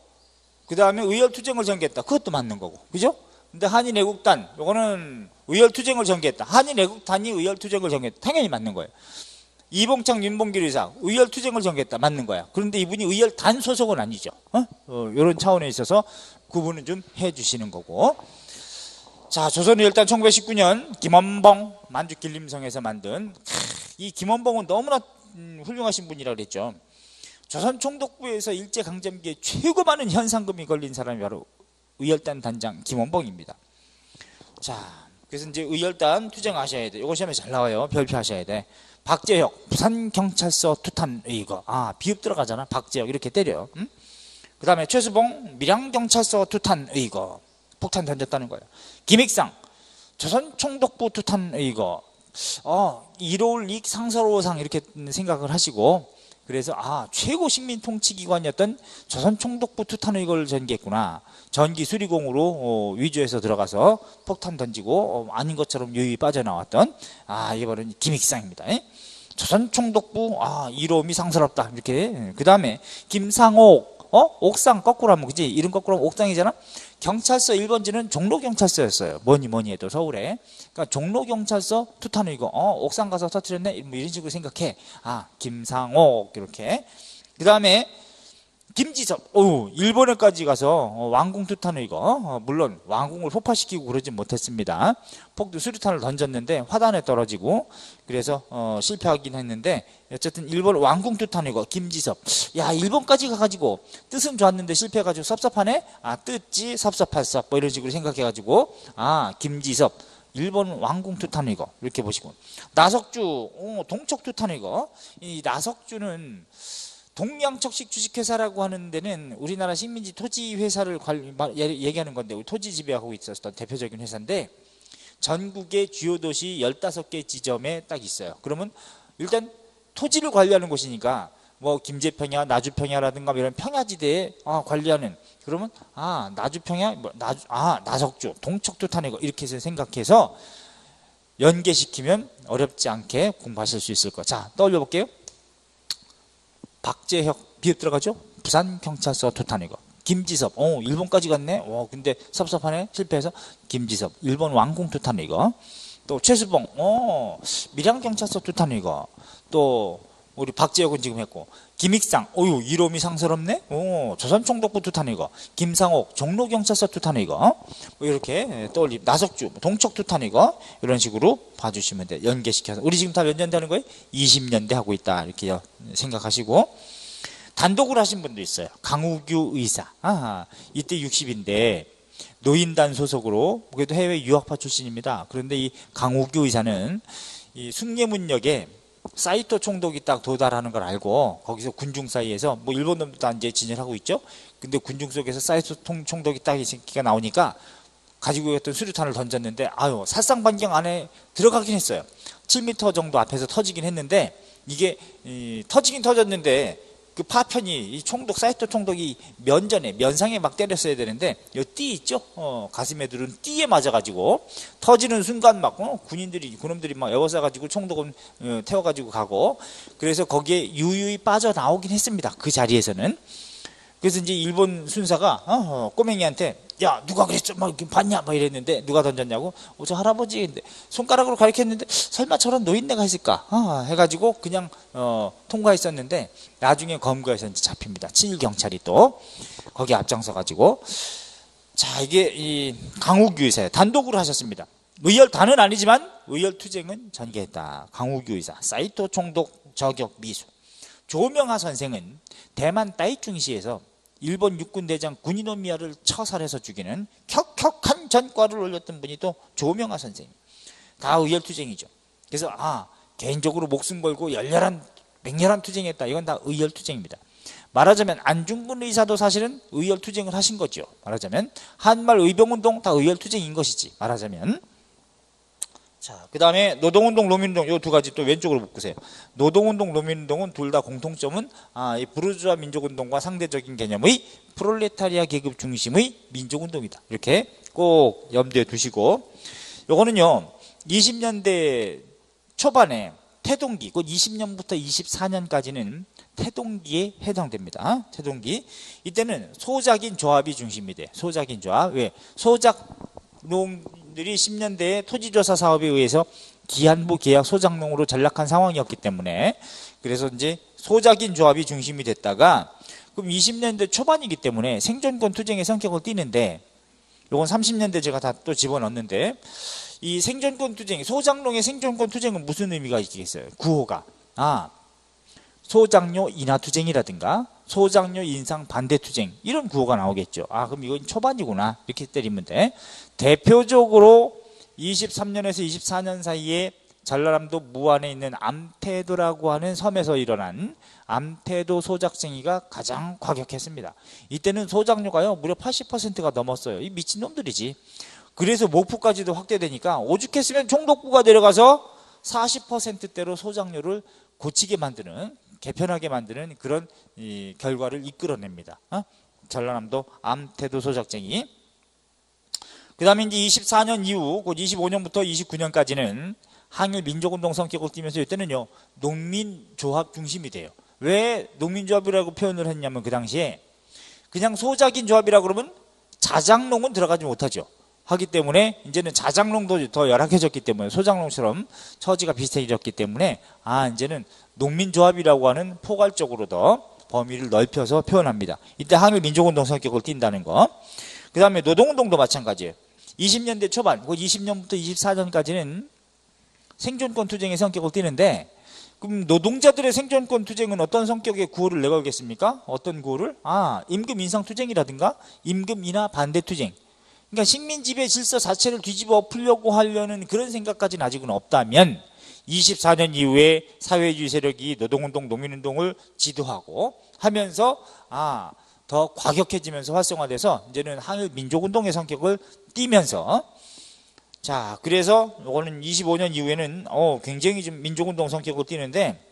그 다음에 의열투쟁을 전개했다, 그것도 맞는 거고, 그죠? 근데 한인애국단 요거는 의열투쟁을 전개했다, 한인애국단이 의열투쟁을 전개했다, 당연히 맞는 거예요. 이봉창, 윤봉길 의사 의열투쟁을 전개했다, 맞는 거야. 그런데 이분이 의열단 소속은 아니죠. 이런 차원에 있어서 구분은 좀 해주시는 거고. 자, 조선의열단 1919년 김원봉 만주길림성에서 만든, 이 김원봉은 너무나 훌륭하신 분이라고 그랬죠. 조선 총독부에서 일제강점기에 최고 많은 현상금이 걸린 사람이 바로 의열단 단장 김원봉입니다. 자, 그래서 이제 의열단 투쟁하셔야 돼. 이거 시험에 잘 나와요. 별표하셔야 돼. 박재혁 부산경찰서 투탄 의거. 비읍 들어가잖아. 박재혁 이렇게 때려. 그 다음에 최수봉 밀양경찰서 투탄 의거. 폭탄 던졌다는 거예요. 김익상 조선 총독부 투탄 의거. 이로울 이익 상서로상 이렇게 생각을 하시고, 그래서 최고 식민통치기관이었던 조선 총독부 투탄 의거를 전개했구나. 전기 수리공으로 위주에서 들어가서 폭탄 던지고 아닌 것처럼 유유히 빠져나왔던 이게 바로 김익상입니다. 조선 총독부 이로움이 상스럽다, 이렇게. 그 다음에 김상옥 옥상 거꾸로 하면, 그지? 이름 거꾸로 하면 옥상이잖아. 경찰서 1번지는 종로경찰서였어요. 뭐니 해도 서울에. 그러니까 종로경찰서 투탄 의거. 옥상 가서 터뜨렸네, 뭐 이런 식으로 생각해. 김상옥 이렇게. 그 다음에 김지섭, 일본에까지 가서 왕궁 투탄 의거. 물론 왕궁을 폭파시키고 그러진 못했습니다. 폭도 수류탄을 던졌는데 화단에 떨어지고, 그래서 실패하긴 했는데, 어쨌든 일본 왕궁 투탄 의거 김지섭. 야, 일본까지 가가지고 뜻은 좋았는데 실패해가지고 섭섭하네. 뜻지 섭섭할섭, 뭐 이런 식으로 생각해가지고 김지섭 일본 왕궁 투탄 의거 이렇게 보시고. 나석주 동척 투탄 의거. 이 나석주는 동양척식 주식회사라고 하는 데는 우리나라 식민지 토지회사를 얘기하는 건데, 토지 지배하고 있었던 대표적인 회사인데, 전국의 주요 도시 15개 지점에 딱 있어요. 그러면 일단 토지를 관리하는 곳이니까 뭐 김제평야, 나주평야라든가 이런 평야지대에 관리하는, 그러면 나주평야, 나석주, 동척투탄이고 이렇게 해서 생각해서 연계시키면 어렵지 않게 공부하실 수 있을 거. 자, 떠올려 볼게요. 박재혁 비읍 들어가죠? 부산경찰서 투탄이고. 김지섭, 일본까지 갔네. 근데 섭섭하네. 실패해서 김지섭, 일본 왕궁 투탄이고. 또 최수봉, 밀양경찰서 투탄이고. 또 우리 박재혁은 지금 했고. 김익상, 이름이 상스럽네. 조선총독부 투탄이고. 김상옥, 종로경찰서 투탄이고. 뭐 이렇게 떠올리. 나석주, 동척 투탄이고. 이런 식으로 봐주시면 돼요. 연계시켜서. 우리 지금 다 몇 년대 하는 거예요? 20년대 하고 있다. 이렇게 생각하시고. 단독을 하신 분도 있어요. 강우규 의사. 이때 60인데 노인단 소속으로 그래도 해외 유학파 출신입니다. 그런데 이 강우규 의사는 이 숭례문역에 사이토 총독이 딱 도달하는 걸 알고 거기서 군중 사이에서 뭐 일본 놈도 다 이제 진열하고 있죠. 근데 군중 속에서 사이토 총독이 딱 이 새끼가 나오니까 가지고 있던 수류탄을 던졌는데 살상반경 안에 들어가긴 했어요. 7m 정도 앞에서 터지긴 했는데 이게 터지긴 터졌는데 그 파편이 이 총독 사이토 총독이 면상에 막 때렸어야 되는데 이 띠 있죠? 가슴에 들은 띠에 맞아가지고 터지는 순간 막 군놈들이 막 에워싸가지고 총독은 태워가지고 가고 그래서 거기에 유유히 빠져나오긴 했습니다. 그 자리에서는. 그래서 이제 일본 순사가 꼬맹이한테 야 누가 그랬죠? 막 봤냐? 막 이랬는데 누가 던졌냐고? 저 할아버지. 근데 손가락으로 가리켰는데 설마 저런 노인네가 했을까? 해가지고 그냥 통과했었는데 나중에 검거해서 이제 잡힙니다. 친일경찰이 또 거기 앞장서가지고 자 이게 이 강우규 의사예요. 단독으로 하셨습니다. 의열단은 아니지만 의열투쟁은 전개했다. 강우규 의사, 사이토 총독 저격 미수. 조명하 선생은 대만 따이중시에서 일본 육군대장 구니노미야를 처살해서 죽이는 격격한 전과를 올렸던 분이 또 조명하 선생님. 다 의열투쟁이죠. 그래서 개인적으로 목숨 걸고 맹렬한 투쟁했다. 이건 다 의열투쟁입니다. 말하자면 안중근 의사도 사실은 의열투쟁을 하신 거죠. 말하자면 한말 의병운동 다 의열투쟁인 것이지. 말하자면 자, 그 다음에 노동운동, 노민운동 요 두 가지 또 왼쪽으로 묶으세요. 노동운동, 노민운동은 둘 다 공통점은 이 부르주아 민족운동과 상대적인 개념의 프롤레타리아 계급 중심의 민족운동이다. 이렇게 꼭 염두에 두시고 요거는요 20년대 초반에 태동기, 곧 20년부터 24년까지는 태동기에 해당됩니다. 태동기. 이때는 소작인 조합이 중심이 돼. 소작인 조합. 왜? 소작농들이 10년대에 토지조사 사업에 의해서 기한부 계약 소작농으로 전락한 상황이었기 때문에 그래서 이제 소작인 조합이 중심이 됐다가 그럼 20년대 초반이기 때문에 생존권 투쟁의 성격을 띠는데 요건 30년대 제가 다 또 집어넣는데 이 생존권 투쟁, 소작농의 생존권 투쟁은 무슨 의미가 있겠어요? 구호가 소작료 인하 투쟁이라든가 소작료 인상 반대 투쟁 이런 구호가 나오겠죠. 그럼 이건 초반이구나 이렇게 때리면 돼. 대표적으로 23년에서 24년 사이에 전라남도 무안에 있는 암태도라고 하는 섬에서 일어난 암태도 소작쟁이가 가장 과격했습니다. 이때는 소작료가요 무려 80%가 넘었어요. 이 미친놈들이지. 그래서 목포까지도 확대되니까 오죽했으면 총독부가 내려가서 40%대로 소작료를 고치게 만드는 개편하게 만드는 그런 결과를 이끌어냅니다. 전라남도 암태도 소작쟁이. 그 다음에 이제 24년 이후 곧 25년부터 29년까지는 항일 민족운동 성격을 띠면서 이때는요 농민조합 중심이 돼요. 왜 농민조합이라고 표현을 했냐면 그 당시에 그냥 소작인 조합이라고 그러면 자작농은 들어가지 못하죠. 하기 때문에 이제는 자작농도 더 열악해졌기 때문에 소작농처럼 처지가 비슷해졌기 때문에 이제는 농민조합이라고 하는 포괄적으로 더 범위를 넓혀서 표현합니다. 이때 항일 민족운동 성격을 띈다는 거. 그 다음에 노동운동도 마찬가지예요. 20년대 초반, 20년부터 24년까지는 생존권 투쟁의 성격을 띠는데 그럼 노동자들의 생존권 투쟁은 어떤 성격의 구호를 내걸겠습니까? 어떤 구호를? 임금 인상 투쟁이라든가 임금 인하 반대 투쟁. 그러니까 식민지배 질서 자체를 뒤집어 엎으려고 하려는 그런 생각까지는 아직은 없다면 24년 이후에 사회주의 세력이 노동운동, 농민운동을 지도하고 하면서 더 과격해지면서 활성화돼서 이제는 항일 민족운동의 성격을 띠면서 자 그래서 이거는 25년 이후에는 굉장히 좀 민족운동 성격을 띠는데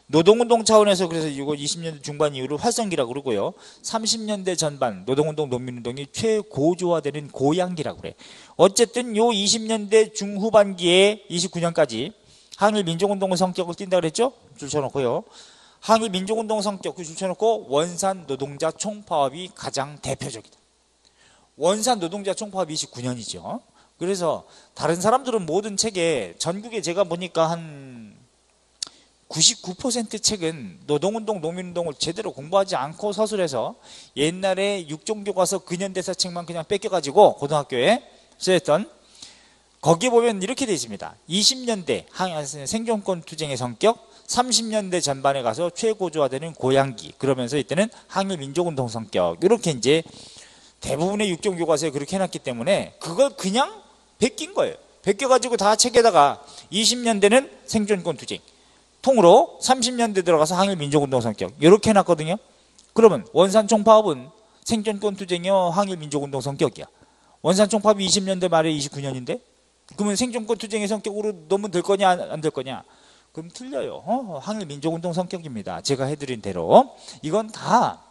노동운동 차원에서 그래서 이거 20년대 중반 이후로 활성기라고 그러고요. 30년대 전반 노동운동, 농민운동이 최고조화되는 고양기라고 그래. 어쨌든 요 20년대 중후반기에 29년까지 항일 민족운동의 성격을 띈다 그랬죠? 줄 쳐놓고요. 항일 민족운동 성격 줄쳐놓고 원산 노동자 총파업이 가장 대표적이다. 원산 노동자 총파업이 29년이죠. 그래서 다른 사람들은 모든 책에 전국에 제가 보니까 한 99% 책은 노동운동, 농민운동을 제대로 공부하지 않고 서술해서 옛날에 육종교과서 근현대사 책만 그냥 뺏겨가지고 고등학교에 쓰였던, 거기에 보면 이렇게 되어 있습니다. 20년대 생존권 투쟁의 성격, 30년대 전반에 가서 최고조화되는 고양기, 그러면서 이때는 항일 민족운동 성격, 이렇게 이제 대부분의 육종교과서에 그렇게 해놨기 때문에 그걸 그냥 베낀 거예요. 베껴가지고 다 책에다가 20년대는 생존권 투쟁 통으로, 30년대 들어가서 항일 민족운동 성격 이렇게 해놨거든요. 그러면 원산 총파업은 생존권 투쟁이요 항일 민족운동 성격이야. 원산 총파업이 20년대 말에 29년인데 그러면 생존권 투쟁의 성격으로 넣으면 될 거냐 안 될 거냐? 그럼 틀려요. 항일 민족운동 성격입니다. 제가 해드린 대로 이건 다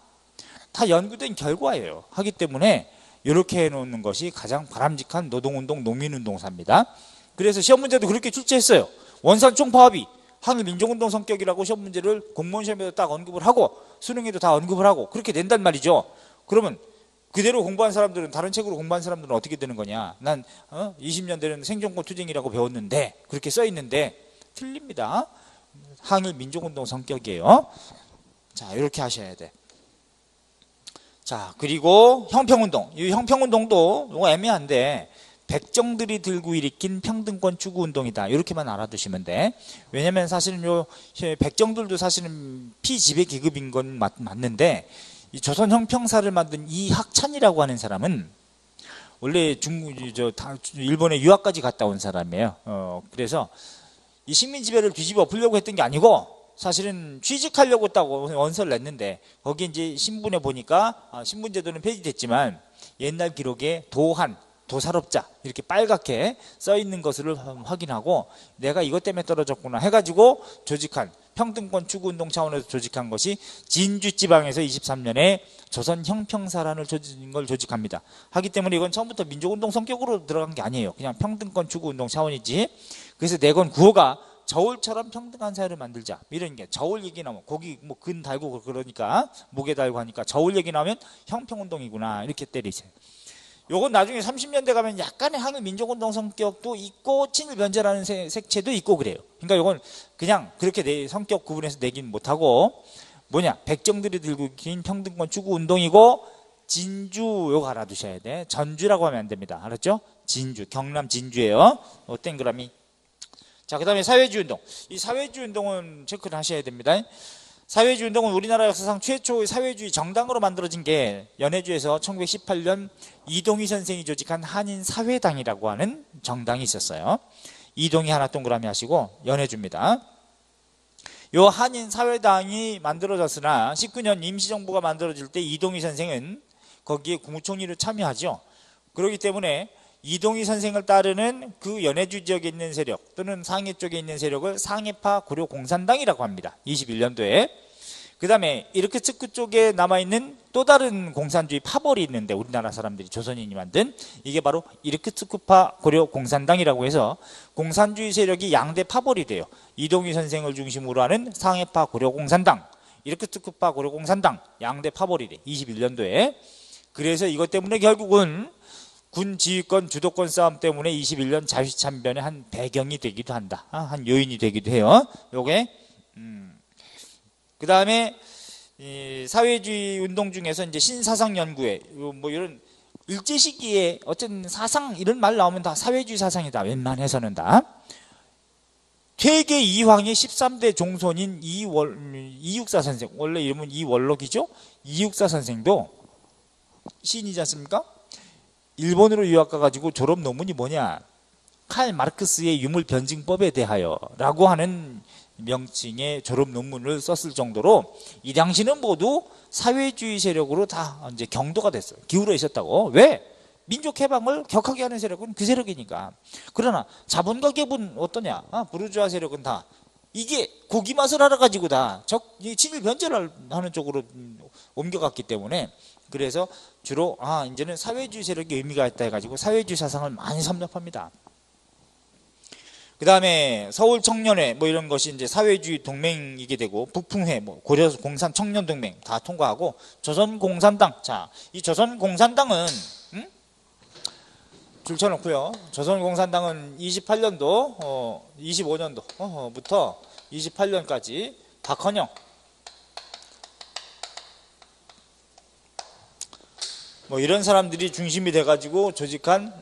연구된 결과예요. 하기 때문에 이렇게 해놓는 것이 가장 바람직한 노동운동, 농민운동사입니다. 그래서 시험 문제도 그렇게 출제했어요. 원산 총파업이 항일 민족운동 성격이라고 시험 문제를 공무원 시험에도 딱 언급을 하고 수능에도 다 언급을 하고 그렇게 된단 말이죠. 그러면 그대로 공부한 사람들은, 다른 책으로 공부한 사람들은 어떻게 되는 거냐? 난 20년대는 생존권 투쟁이라고 배웠는데 그렇게 써 있는데 틀립니다. 항일 민족운동 성격이에요. 자, 이렇게 하셔야 돼. 자, 그리고 형평운동. 이 형평운동도 이거 애매한데 백정들이 들고 일으킨 평등권 추구운동이다. 이렇게만 알아두시면 돼. 왜냐면 사실은 요 백정들도 사실은 피지배 계급인 건 맞는데 이 조선 형평사를 만든 이학찬이라고 하는 사람은 원래 일본에 유학까지 갔다 온 사람이에요. 그래서 이 식민지배를 뒤집어 엎으려고 했던 게 아니고 사실은 취직하려고 했다고 원서를 냈는데 거기 이제 신분에 보니까 신분제도는 폐지됐지만 옛날 기록에 도한, 도살업자 이렇게 빨갛게 써 있는 것을 확인하고 내가 이것 때문에 떨어졌구나 해가지고 조직한, 평등권 추구운동 차원에서 조직한 것이 진주지방에서 23년에 조선형평사라는 걸 조직합니다. 하기 때문에 이건 처음부터 민족운동 성격으로 들어간 게 아니에요. 그냥 평등권 추구운동 차원이지. 그래서 내건 구호가 저울처럼 평등한 사회를 만들자, 이런 게. 저울 얘기 나오면 고기 뭐 근 달고 그러니까 목에 달고 하니까 저울 얘기 나오면 형평운동이구나 이렇게 때리세요. 요건 나중에 30년대 가면 약간의 항일 민족운동 성격도 있고 친일 변제라는 색채도 있고 그래요. 그러니까 요건 그냥 그렇게 성격 구분해서 내긴 못하고 뭐냐, 백정들이 들고 긴 평등권 추구 운동이고 진주 요거 알아두셔야 돼. 전주라고 하면 안 됩니다. 알았죠? 진주, 경남 진주예요. 땡그라미. 자, 그 다음에 사회주의 운동. 이 사회주의 운동은 체크를 하셔야 됩니다. 사회주의 운동은 우리나라 역사상 최초의 사회주의 정당으로 만들어진 게 연해주에서 1918년 이동희 선생이 조직한 한인사회당이라고 하는 정당이 있었어요. 이동희 하나 동그라미 하시고 연해주입니다. 요 한인사회당이 만들어졌으나 19년 임시정부가 만들어질 때 이동희 선생은 거기에 국무총리로 참여하죠. 그렇기 때문에 이동희 선생을 따르는 그 연해주 지역에 있는 세력 또는 상해 쪽에 있는 세력을 상해파 고려공산당이라고 합니다. 21년도에. 그 다음에 이르크츠크 쪽에 남아있는 또 다른 공산주의 파벌이 있는데 우리나라 사람들이 조선인이 만든 이게 바로 이르크츠크파 고려공산당이라고 해서 공산주의 세력이 양대 파벌이 돼요. 이동희 선생을 중심으로 하는 상해파 고려공산당, 이르크츠크파 고려공산당 양대 파벌이 돼. 21년도에. 그래서 이것 때문에 결국은 군 지휘권, 주도권 싸움 때문에 21년 자유참변의 한 배경이 되기도 한다. 한 요인이 되기도 해요. 요게. 그 다음에 사회주의 운동 중에서 이제 신사상 연구회, 뭐 이런 일제 시기에 어쨌든 사상 이런 말 나오면 다 사회주의 사상이다. 웬만해서는 다. 퇴계 이황의 13대 종손인 이육사 선생, 원래 이름은 이월록이죠. 이육사 선생도 시인이지 않습니까? 일본으로 유학 가가지고 졸업 논문이 뭐냐, 칼 마르크스의 유물변증법에 대하여 라고 하는 명칭의 졸업 논문을 썼을 정도로 이 당시는 모두 사회주의 세력으로 다 이제 경도가 됐어요. 기울어 있었다고. 왜? 민족 해방을 격하게 하는 세력은 그 세력이니까. 그러나 자본가 계급은 어떠냐? 부르주아 세력은 다 이게 고기 맛을 알아가지고 다 친일 변제를 하는 쪽으로 옮겨갔기 때문에, 그래서 주로 이제는 사회주의 세력이 의미가 있다 해가지고 사회주의 사상을 많이 섭렵합니다. 그 다음에 서울 청년회 뭐 이런 것이 이제 사회주의 동맹이게 되고, 북풍회, 뭐 고려 공산 청년 동맹 다 통과하고, 조선공산당. 자, 이 조선공산당은 줄 쳐놓고요. 조선공산당은 28년도, 25년도부터 28년까지 박헌영, 뭐 이런 사람들이 중심이 돼가지고 조직한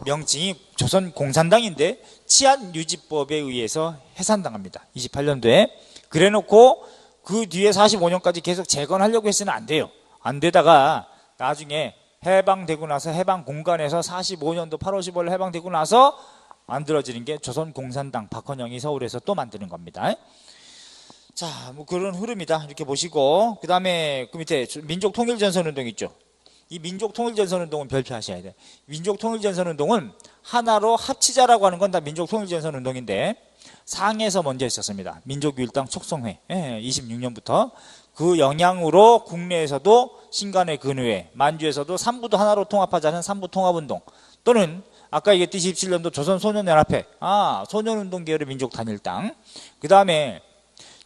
명칭이 조선공산당인데, 치안유지법에 의해서 해산당합니다. 28년도에. 그래놓고 그 뒤에 45년까지 계속 재건하려고 했으면 안 돼요. 안 되다가 나중에 해방되고 나서, 해방 공간에서 45년도 8월 15일 해방되고 나서 만들어지는 게 조선공산당, 박헌영이 서울에서 또 만드는 겁니다. 자, 뭐 그런 흐름이다 이렇게 보시고, 그 다음에 그 밑에 민족통일전선운동 있죠. 이 민족통일전선운동은 별표하셔야 돼. 민족통일전선운동은 하나로 합치자라고 하는 건 다 민족통일전선운동인데, 상에서 먼저 있었습니다. 민족유일당 촉성회, 26년부터. 그 영향으로 국내에서도 신간의 근회, 만주에서도 삼부도 하나로 통합하자는 삼부통합운동, 또는 아까 얘기했듯이 27년도 조선소년연합회, 소년운동 계열의 민족단일당. 그 다음에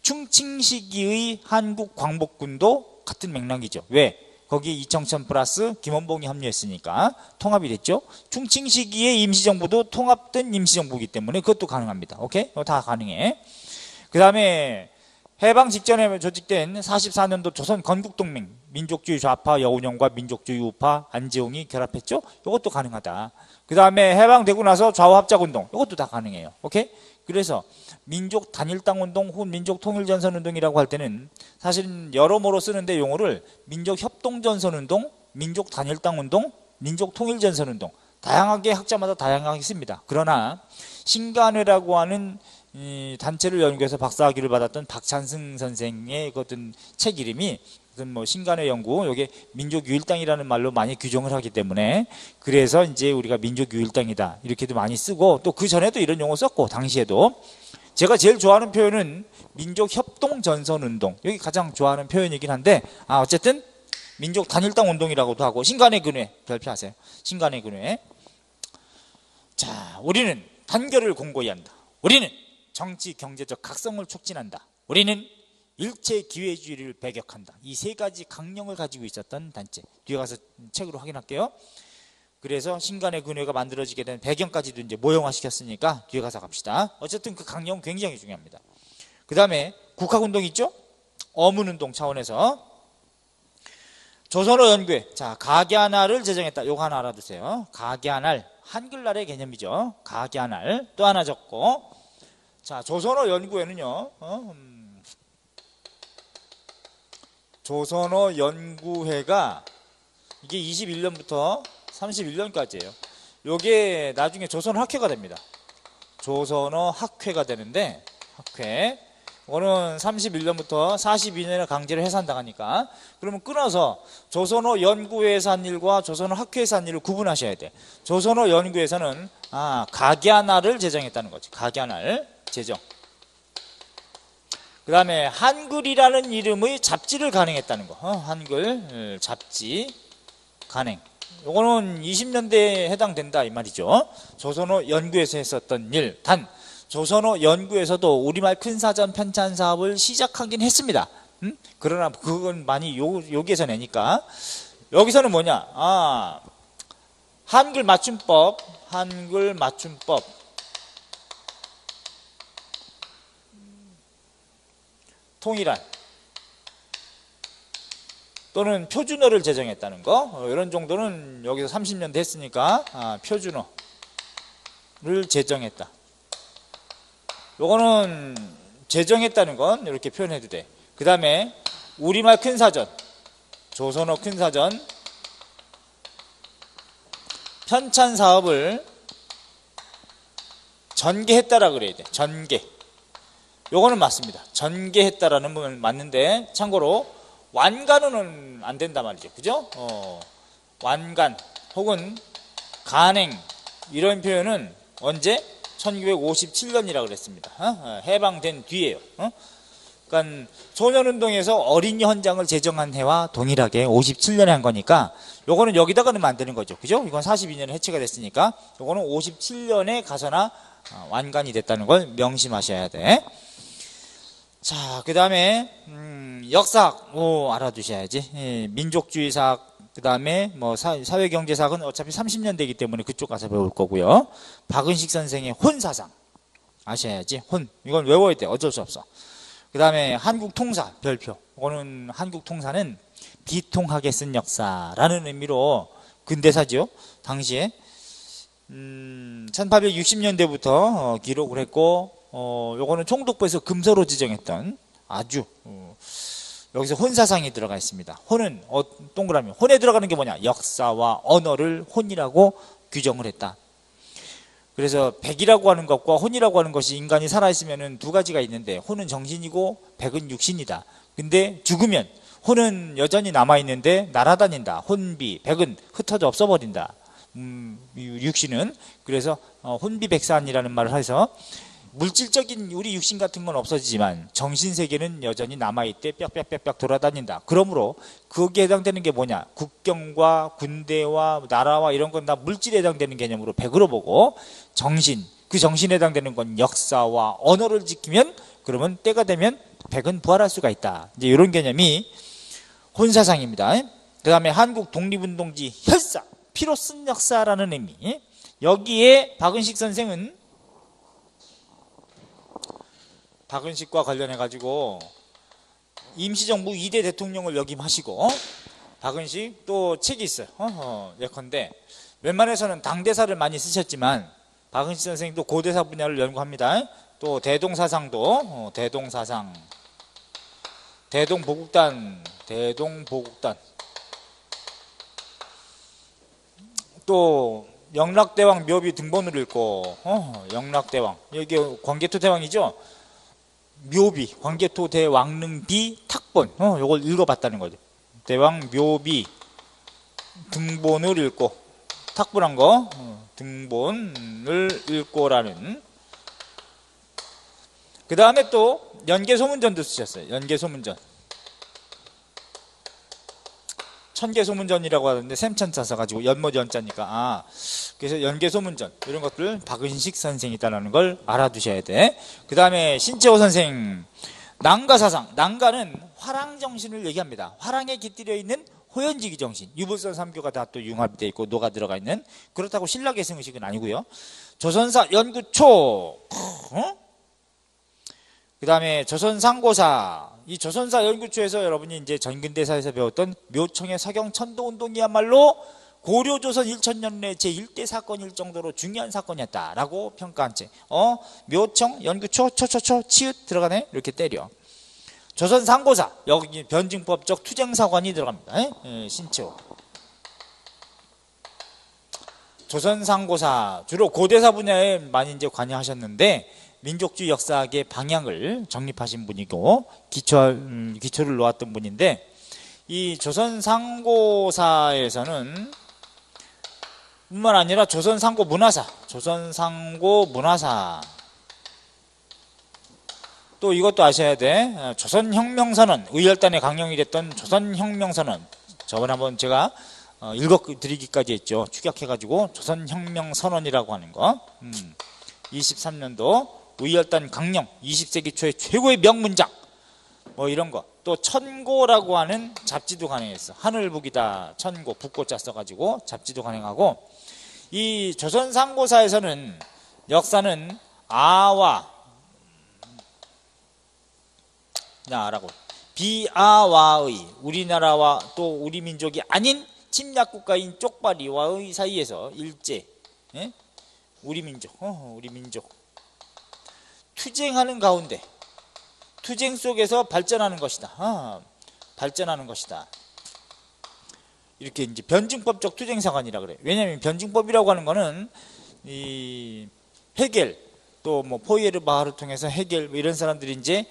충칭시기의 한국광복군도 같은 맥락이죠. 왜? 거기에 이청천 플러스 김원봉이 합류했으니까 통합이 됐죠. 충칭 시기의 임시정부도 통합된 임시정부이기 때문에 그것도 가능합니다. 오케이? 다 가능해. 그 다음에 해방 직전에 조직된 44년도 조선 건국동맹, 민족주의 좌파 여운형과 민족주의 우파 안지홍이 결합했죠. 이것도 가능하다. 그 다음에 해방되고 나서 좌우합작운동, 이것도 다 가능해요. 오케이? 그래서 민족 단일당 운동 혹은 민족 통일전선 운동이라고 할 때는 사실 여러모로 쓰는데 용어를 민족 협동전선 운동, 민족 단일당 운동, 민족 통일전선 운동, 다양하게 학자마다 다양하게 씁니다. 그러나 신간회라고 하는 이 단체를 연구해서 박사학위를 받았던 박찬승 선생의 어떤 책 이름이 어떤 뭐 신간회 연구, 요게 민족유일당이라는 말로 많이 규정을 하기 때문에, 그래서 이제 우리가 민족유일당이다 이렇게도 많이 쓰고, 또 그 전에도 이런 용어 썼고, 당시에도. 제가 제일 좋아하는 표현은 민족협동전선운동, 여기 가장 좋아하는 표현이긴 한데, 어쨌든 민족 단일당 운동이라고도 하고, 신간의 근회 별표하세요. 신간의 근회. 자, 우리는 단결을 공고히 한다. 우리는 정치 경제적 각성을 촉진한다. 우리는 일체 기회주의를 배격한다. 이 세 가지 강령을 가지고 있었던 단체. 뒤에 가서 책으로 확인할게요. 그래서 신간의 근회가 만들어지게 된 배경까지도 이제 모형화시켰으니까 뒤에 가서 갑시다. 어쨌든 그 강령은 굉장히 중요합니다. 그 다음에 국학운동 있죠? 어문운동 차원에서 조선어 연구회. 자, 각야날을 제정했다. 요거 하나 알아두세요. 각야날, 한글날의 개념이죠. 각야날. 또 하나 적고, 자, 조선어 연구회는요, 조선어 연구회가 이게 21년부터 31년까지예요. 요게 나중에 조선어 학회가 됩니다. 조선어 학회가 되는데, 학회. 이거는 31년부터 42년에 강제로 해산당하니까, 그러면 끊어서 조선어 연구회에서 한 일과 조선어 학회에서 한 일을 구분하셔야 돼. 조선어 연구회에서는 각야날을 제정했다는 거지. 각야날 제정. 그 다음에 한글이라는 이름의 잡지를 간행했다는 거. 한글 잡지 간행. 요거는 20년대에 해당된다 이 말이죠. 조선어 연구에서 했었던 일. 단 조선어 연구에서도 우리말 큰사전 편찬 사업을 시작하긴 했습니다. 그러나 그건 많이 여기에서 내니까. 여기서는 뭐냐, 한글 맞춤법, 한글 맞춤법, 통일한 또는 표준어를 제정했다는 거, 이런 정도는 여기서 30년 됐으니까 표준어를 제정했다. 요거는 제정했다는 건 이렇게 표현해도 돼. 그 다음에 우리말 큰사전, 조선어 큰사전 편찬 사업을 전개했다라 그래야 돼. 전개. 요거는 맞습니다. 전개했다라는 부분 맞는데, 참고로 완간은 안 된단 말이죠. 그죠? 완간 혹은 간행 이런 표현은 언제? 1957년이라고 그랬습니다. 해방된 뒤에요. 그러니까 소년운동에서 어린이 헌장을 제정한 해와 동일하게 57년에 한 거니까 요거는 여기다가 넣으면 안 되는 거죠. 그죠? 이건 42년에 해체가 됐으니까 요거는 57년에 가서나 완간이 됐다는 걸 명심하셔야 돼. 자, 그 다음에 역사학 알아두셔야지. 예, 민족주의사학, 그 다음에 뭐 사회경제사학은 어차피 30년대이기 때문에 그쪽 가서 배울 거고요. 박은식 선생의 혼사상 아셔야지. 이건 외워야 돼. 어쩔 수 없어. 그 다음에 한국통사 별표. 이거는 한국통사는 비통하게 쓴 역사라는 의미로 근대사죠. 당시에 1860년대부터 기록을 했고, 요거는 총독부에서 금서로 지정했던 아주 여기서 혼사상이 들어가 있습니다. 혼은 동그라미. 혼에 들어가는 게 뭐냐? 역사와 언어를 혼이라고 규정을 했다. 그래서 백이라고 하는 것과 혼이라고 하는 것이 인간이 살아있으면 두 가지가 있는데 혼은 정신이고 백은 육신이다. 근데 죽으면 혼은 여전히 남아있는데 날아다닌다. 혼비, 백은 흩어져 없어버린다. 육신은. 그래서 혼비백산이라는 말을 해서 물질적인 우리 육신 같은 건 없어지지만 정신세계는 여전히 남아있대 빽빽빽빽 돌아다닌다. 그러므로 거기에 해당되는 게 뭐냐? 국경과 군대와 나라와 이런 건 다 물질에 해당되는 개념으로 백으로 보고, 정신, 그 정신에 해당되는 건 역사와 언어를 지키면, 그러면 때가 되면 백은 부활할 수가 있다. 이제 이런 개념이 혼사상입니다. 그 다음에 한국 독립운동지 혈사, 피로 쓴 역사라는 의미. 여기에 박은식 선생은 박은식과 관련해 가지고 임시정부 2대 대통령을 역임하시고, 박은식 또 책이 있어요. 예컨대 웬만해서는 당대사를 많이 쓰셨지만 박은식 선생님도 고대사 분야를 연구합니다. 또 대동사상도 대동사상, 대동보국단 또 영락대왕 묘비 등본을 읽고, 영락대왕 여기 광개토 대왕이죠. 묘비, 광개토 대왕릉비 탁본, 요걸 읽어봤다는 거죠. 대왕 묘비 등본을 읽고, 탁본한 거 등본을 읽고라는. 그 다음에 또 연개소문전도 쓰셨어요. 연개소문전, 천개소문전이라고 하는데 샘천자 써가지고 연못 연자니까 그래서 연개소문전 이런 것들 박은식 선생이 있다는 걸 알아두셔야 돼. 그 다음에 신채호 선생 난가사상. 난가는 화랑정신을 얘기합니다. 화랑에 깃들여 있는 호연지기 정신, 유불선 3교가 다 또 융합이 되어 있고 녹아 들어가 있는. 그렇다고 신라계 승의식은 아니고요. 조선사 연구초, 그 다음에 조선상고사. 이 조선사 연구초에서 여러분이 이제 전근대사에서 배웠던 묘청의 사경 천도운동이야말로 고려조선 1000년 내 제1대 사건일 정도로 중요한 사건이었다라고 평가한 책. 묘청, 연구초, 초초초, 치읓 들어가네? 이렇게 때려. 조선상고사, 여기 변증법적 투쟁사관이 들어갑니다. 신채호. 조선상고사, 주로 고대사 분야에 많이 이제 관여하셨는데, 민족주의 역사학의 방향을 정립하신 분이고 기초를 놓았던 분인데, 이 조선상고사에서는 뿐만 아니라 조선상고문화사 또 이것도 아셔야 돼. 조선혁명선언, 의열단에 강령이 됐던 조선혁명선언, 저번에 한번 제가 읽어드리기까지 했죠. 축약해가지고 조선혁명선언이라고 하는 거. 23년도 의열단 강령, 20세기 초의 최고의 명문장, 뭐 이런 거. 또 천고라고 하는 잡지도 가능했어. 하늘북이다 천고, 북고자 써가지고 잡지도 가능하고. 이 조선상고사에서는 역사는 비아와의, 우리나라와 또 우리 민족이 아닌 침략국가인 쪽발이와의 사이에서 일제, 우리 민족 투쟁하는 가운데, 투쟁 속에서 발전하는 것이다. 발전하는 것이다. 이렇게 이제 변증법적 투쟁사관이라 그래. 왜냐하면 변증법이라고 하는 거는 이 헤겔, 또 뭐 포이에르바흐를 통해서 헤겔 이런 사람들이 이제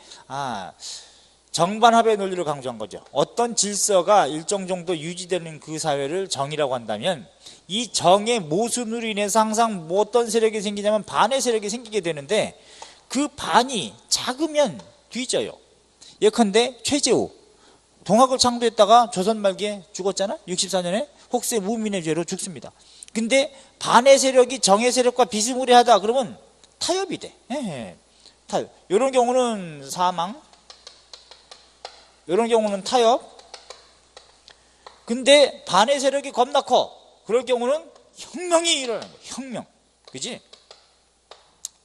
정반합의 논리를 강조한 거죠. 어떤 질서가 일정 정도 유지되는 그 사회를 정이라고 한다면, 이 정의 모순으로 인해서 항상 뭐 어떤 세력이 생기냐면 반의 세력이 생기게 되는데, 그 반이 작으면 뒤져요. 예컨대 최재우 동학을 창도했다가 조선 말기에 죽었잖아. 64년에 혹세 무민의 죄로 죽습니다. 근데 반의 세력이 정의 세력과 비스무리하다 그러면 타협이 돼. 타협. 이런 경우는 사망, 이런 경우는 타협. 근데 반의 세력이 겁나 커. 그럴 경우는 혁명이 일어나는 거야. 혁명. 그지?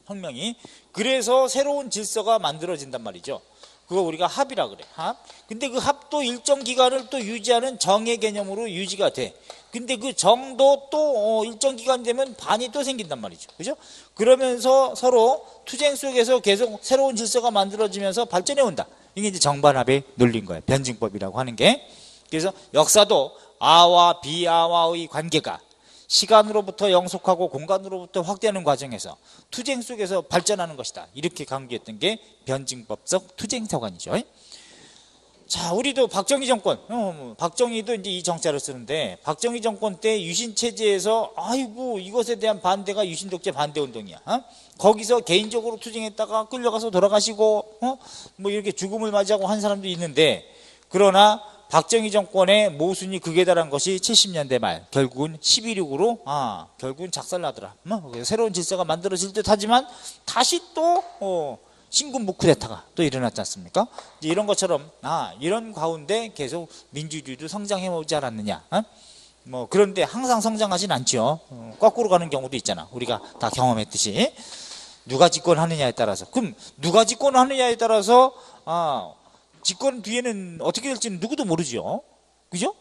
혁명이. 그래서 새로운 질서가 만들어진단 말이죠. 그거 우리가 합이라 그래. 합. 근데 그 합도 일정 기간을 또 유지하는 정의 개념으로 유지가 돼. 근데 그 정도 또 일정 기간 되면 반이 또 생긴단 말이죠. 그죠? 그러면서 서로 투쟁 속에서 계속 새로운 질서가 만들어지면서 발전해 온다. 이게 이제 정반합의 논리인 거예요. 변증법이라고 하는 게. 그래서 역사도 아와 비아와의 관계가 시간으로부터 영속하고 공간으로부터 확대하는 과정에서 투쟁 속에서 발전하는 것이다. 이렇게 강조했던 게 변증법적 투쟁서관이죠. 자, 우리도 박정희 정권, 박정희도 이제 이 정자를 쓰는데, 박정희 정권 때 유신 체제에서 아이고 이것에 대한 반대가 유신 독재 반대 운동이야. 거기서 개인적으로 투쟁했다가 끌려가서 돌아가시고, 뭐 이렇게 죽음을 맞이하고 한 사람도 있는데, 그러나 박정희 정권의 모순이 극에 달한 것이 70년대 말 결국은 11.6으로 결국은 작살나더라. 새로운 질서가 만들어질 듯 하지만 다시 또 신군부 쿠데타가 또 일어났지 않습니까? 이제 이런 것처럼 이런 가운데 계속 민주주의도 성장해 오지 않았느냐. 뭐 그런데 항상 성장하진 않죠. 거꾸로 가는 경우도 있잖아. 우리가 다 경험했듯이. 누가 집권하느냐에 따라서. 그럼 누가 집권하느냐에 따라서 집권 뒤에는 어떻게 될지는 누구도 모르죠. 그죠?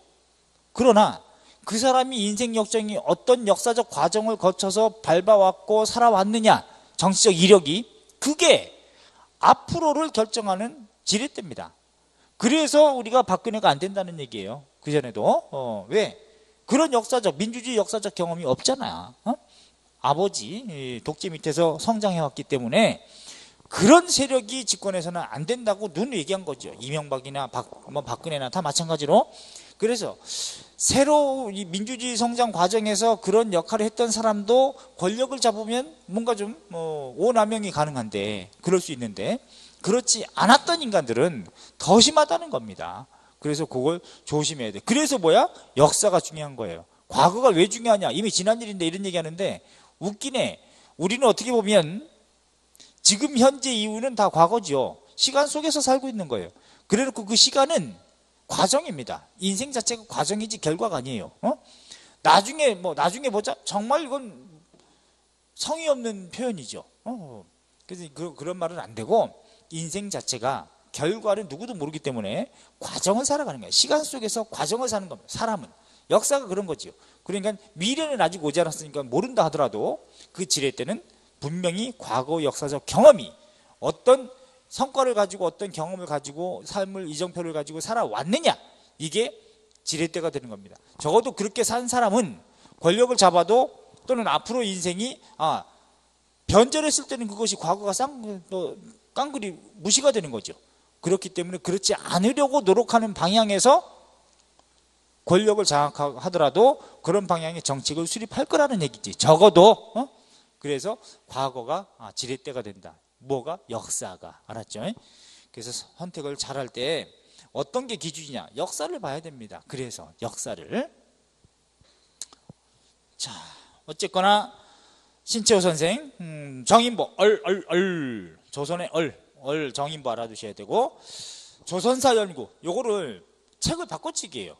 그러나 그 사람이 인생 역정이 어떤 역사적 과정을 거쳐서 밟아왔고 살아왔느냐, 정치적 이력이, 그게 앞으로를 결정하는 지렛대입니다. 그래서 우리가 박근혜가 안 된다는 얘기예요. 그전에도. 왜? 그런 역사적, 민주주의 역사적 경험이 없잖아. 아버지 독재 밑에서 성장해왔기 때문에 그런 세력이 집권해서는 안 된다고 눈 얘기한 거죠. 이명박이나 박근혜나 다 마찬가지로. 그래서 새로 이 민주주의 성장 과정에서 그런 역할을 했던 사람도 권력을 잡으면 뭔가 좀 오남용이 가능한데, 그럴 수 있는데, 그렇지 않았던 인간들은 더 심하다는 겁니다. 그래서 그걸 조심해야 돼. 그래서 뭐야? 역사가 중요한 거예요. 과거가 왜 중요하냐? 이미 지난 일인데 이런 얘기하는데 웃기네. 우리는 어떻게 보면 지금 현재 이후는 다 과거죠. 시간 속에서 살고 있는 거예요. 그래놓고 그 시간은 과정입니다. 인생 자체가 과정이지 결과가 아니에요. 나중에 보자. 정말 이건 성의 없는 표현이죠. 그래서 그런 말은 안 되고, 인생 자체가 결과를 누구도 모르기 때문에 과정을 살아가는 거예요. 시간 속에서 과정을 사는 겁니다. 사람은. 역사가 그런 거지요. 그러니까 미래는 아직 오지 않았으니까 모른다 하더라도 그 지렛대는 분명히 과거 역사적 경험이 어떤 성과를 가지고 어떤 경험을 가지고 삶을 이정표를 가지고 살아왔느냐, 이게 지렛대가 되는 겁니다. 적어도 그렇게 산 사람은 권력을 잡아도 또는 앞으로 인생이 변절했을 때는 그것이 과거가 깡그리 무시가 되는 거죠. 그렇기 때문에 그렇지 않으려고 노력하는 방향에서 권력을 장악하더라도 그런 방향의 정책을 수립할 거라는 얘기지. 적어도. 그래서 과거가 지렛대가 된다. 뭐가? 역사가. 알았죠? 그래서 선택을 잘할 때 어떤 게 기준이냐? 역사를 봐야 됩니다. 그래서 역사를. 자, 어쨌거나 신채호 선생, 정인보, 조선의 정인보 알아두셔야 되고, 조선사 연구, 요거를 책을 바꿔치기예요.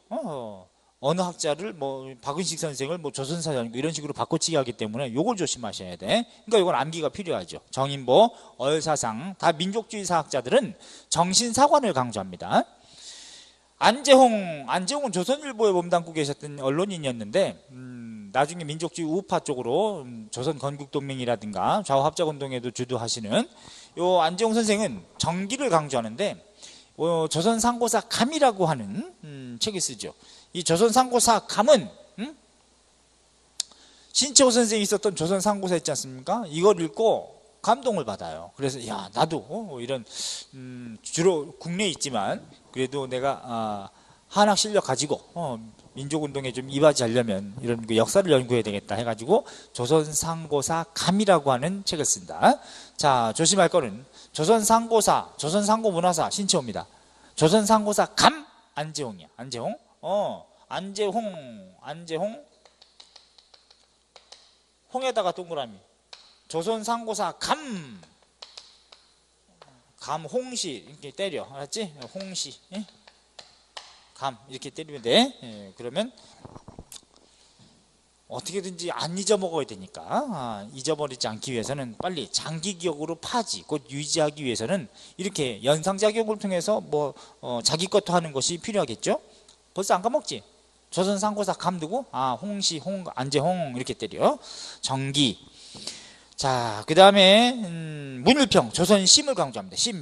어느 학자를 박은식 선생을 조선사 연구 이런 식으로 바꿔치기 하기 때문에 요걸 조심하셔야 돼. 그러니까 이건 암기가 필요하죠. 정인보, 얼사상, 다 민족주의 사학자들은 정신사관을 강조합니다. 안재홍은 조선일보에 몸담고 계셨던 언론인이었는데, 나중에 민족주의 우파 쪽으로 조선 건국동맹이라든가 좌우합작운동에도 주도하시는 요 안재홍 선생은 정기를 강조하는데, 조선 상고사 감이라고 하는 책을 쓰죠. 이 조선 상고사 감은 신채호 선생이 있었던 조선 상고사 있지 않습니까? 이걸 읽고 감동을 받아요. 그래서 나도 이런 주로 국내에 있지만 그래도 내가 한학 실력 가지고 민족운동에 좀 이바지하려면 이런 그 역사를 연구해야 되겠다 해가지고 조선상고사 감이라고 하는 책을 쓴다. 자, 조심할 거는 조선상고사, 조선상고문화사 신채호입니다. 조선상고사 감 안재홍이야. 안재홍. 안재홍. 홍에다가 동그라미. 조선상고사 감 홍시 이렇게 때려. 알았지? 홍시. 예? 감 이렇게 때리면 돼. 예, 그러면 어떻게든지 안 잊어먹어야 되니까 잊어버리지 않기 위해서는 빨리 장기 기억으로 파지 곧 유지하기 위해서는 이렇게 연상작용을 통해서 자기 것도 하는 것이 필요하겠죠. 벌써 안 까먹지? 조선상고사 감 두고 홍시 안재홍 이렇게 때려. 정기. 자, 그 다음에 문일평 조선심을 강조합니다. 심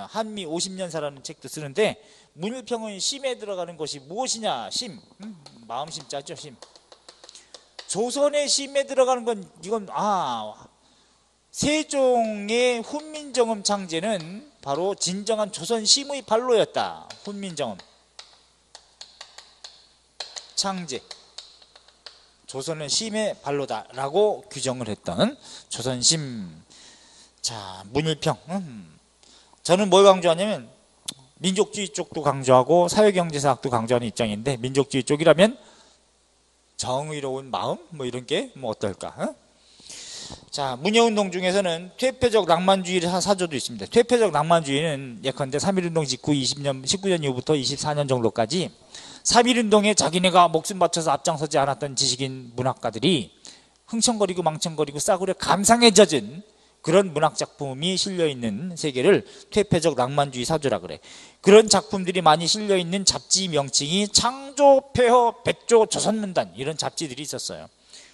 한미 50년사라는 책도 쓰는데 문일평은 심에 들어가는 것이 무엇이냐? 심 마음심 짜죠. 심 조선의 심에 들어가는 건 이건 세종의 훈민정음 창제는 바로 진정한 조선심의 발로였다. 훈민정음 창제 조선은 심의 발로다라고 규정을 했던 조선심. 자, 문일평. 저는 뭘 강조하냐면 민족주의 쪽도 강조하고 사회경제사학도 강조하는 입장인데 민족주의 쪽이라면 정의로운 마음 이런 게 어떨까? 자, 문예운동 중에서는 퇴폐적 낭만주의 사조도 있습니다. 퇴폐적 낭만주의는 예컨대 3.1운동 직후 19년 이후부터 24년 정도까지 3.1운동에 자기네가 목숨 바쳐서 앞장서지 않았던 지식인 문학가들이 흥청거리고 망청거리고 싸구려 감상에 젖은 그런 문학작품이 실려있는 세계를 퇴폐적 낭만주의 사조라 그래. 그런 작품들이 많이 실려있는 잡지 명칭이 창조, 폐허, 백조, 조선문단 이런 잡지들이 있었어요.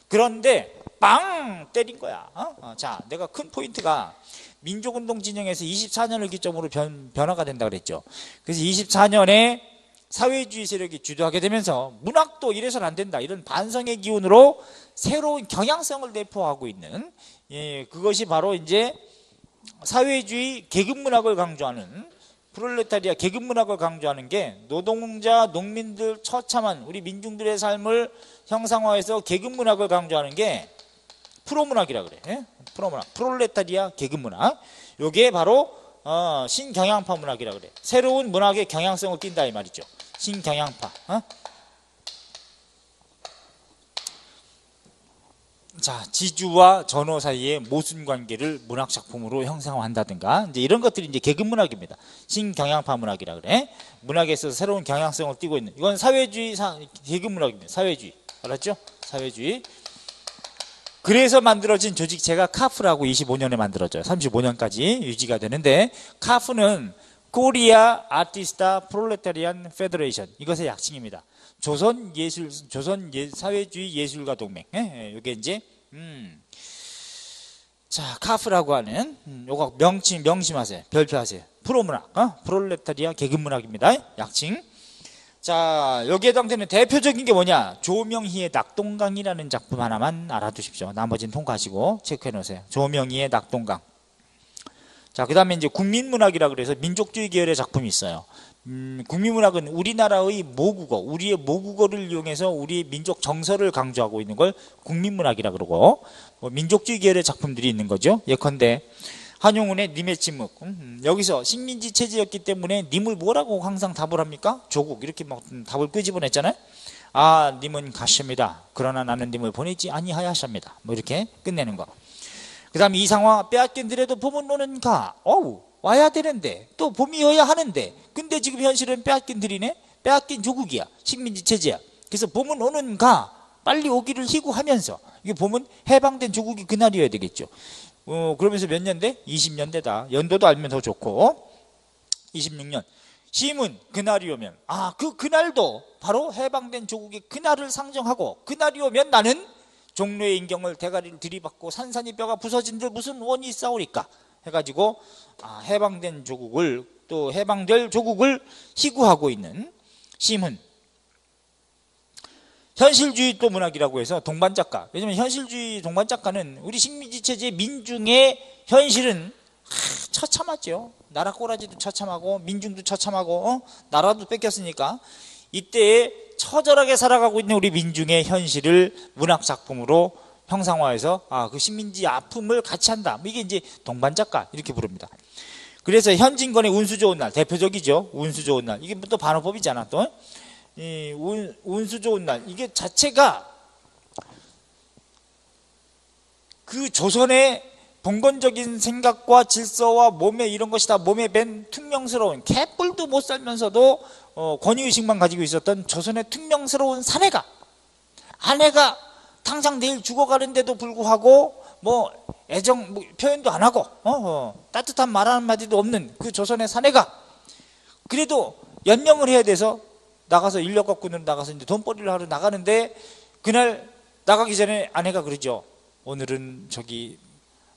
그런데 빵 때린 거야. 자, 내가 큰 포인트가 민족운동 진영에서 24년을 기점으로 변화가 된다 그랬죠. 그래서 24년에 사회주의 세력이 주도하게 되면서 문학도 이래서는 안 된다 이런 반성의 기운으로 새로운 경향성을 내포하고 있는 그것이 바로 이제 사회주의 계급문학을 강조하는 프롤레타리아 계급문학을 강조하는 게 노동자, 농민들, 처참한 우리 민중들의 삶을 형상화해서 계급문학을 강조하는 게 프로문학이라 그래. 프로문학, 프롤레타리아 계급문학. 요게 바로 신경향파 문학이라 그래. 새로운 문학의 경향성을 띈다 이 말이죠. 신경향파. 자, 지주와 전호 사이의 모순 관계를 문학 작품으로 형상화한다든가 이제 이런 것들이 이제 계급 문학입니다. 신경향파 문학이라 그래. 문학에 있어서 새로운 경향성을 띠고 있는 이건 사회주의 계급 문학입니다. 사회주의. 알았죠? 사회주의. 그래서 만들어진 조직체가 카프라고 25년에 만들어져요. 35년까지 유지가 되는데 카프는 코리아 아티스타 프롤레타리안 페더레이션 이것의 약칭입니다. 사회주의 예술가 동맹. 이게 이제 자, 카프라고 하는 요거 명심하세요. 별표하세요. 프로문학, 프롤레타리아 계급문학입니다. 약칭. 자, 여기에 해당되는 대표적인 게 뭐냐? 조명희의 낙동강이라는 작품 하나만 알아두십시오. 나머지는 통과하시고 체크해 놓으세요. 조명희의 낙동강. 자, 그 다음에 이제 국민문학이라 그래서 민족주의 계열의 작품이 있어요. 국민문학은 우리나라의 모국어, 우리의 모국어를 이용해서 우리의 민족 정서를 강조하고 있는 걸 국민문학이라 그러고 민족주의 계열의 작품들이 있는 거죠. 예컨대 한용운의 님의 침묵. 여기서 식민지 체제였기 때문에 님을 뭐라고 항상 답을 합니까? 조국 이렇게 막 답을 끄집어냈잖아요. 님은 가십니다. 그러나 나는 님을 보내지 아니하야십니다. 이렇게 끝내는 거. 그 다음에 이상화 빼앗긴들에도 봄은 오는 가. 와야 되는데 또 봄이어야 하는데 근데 지금 현실은 빼앗긴들이네. 빼앗긴 조국이야. 식민지 체제야. 그래서 봄은 오는 가. 빨리 오기를 희구하면서 이게 봄은 해방된 조국이 그날이어야 되겠죠. 그러면서 몇 년대? 20년대다. 연도도 알면 더 좋고 26년. 시문 그날이 오면 그날도 바로 해방된 조국의 그날을 상정하고 그날이 오면 나는 종로의 인경을 대가리를 들이받고 산산이 뼈가 부서진들 무슨 원이 있사오리까 해가지고 해방된 조국을 또 해방될 조국을 희구하고 있는 시문. 현실주의 또 문학이라고 해서 동반작가. 왜냐면 현실주의 동반작가는 우리 식민지 체제 민중의 현실은 처참하죠. 나라 꼬라지도 처참하고 민중도 처참하고 나라도 뺏겼으니까 이때에 처절하게 살아가고 있는 우리 민중의 현실을 문학작품으로 형상화해서 그 시민지의 아픔을 같이 한다. 이게 이제 동반작가 이렇게 부릅니다. 그래서 현진건의 운수 좋은 날 대표적이죠. 운수 좋은 날 이게 또 반어법이잖아. 또 이 운수 좋은 날 이게 자체가 그 조선의 봉건적인 생각과 질서와 몸에 이런 것이 다 몸에 밴 퉁명스러운 개뿔도 못 살면서도 권위의식만 가지고 있었던 조선의 퉁명스러운 사내가 아내가 당장 내일 죽어가는데도 불구하고 뭐 애정 표현도 안 하고 따뜻한 말 한마디도 없는 그 조선의 사내가 그래도 연명을 해야 돼서 나가서 인력 갖고는 나가서 이제 돈벌이를 하러 나가는데 그날 나가기 전에 아내가 그러죠. 오늘은 저기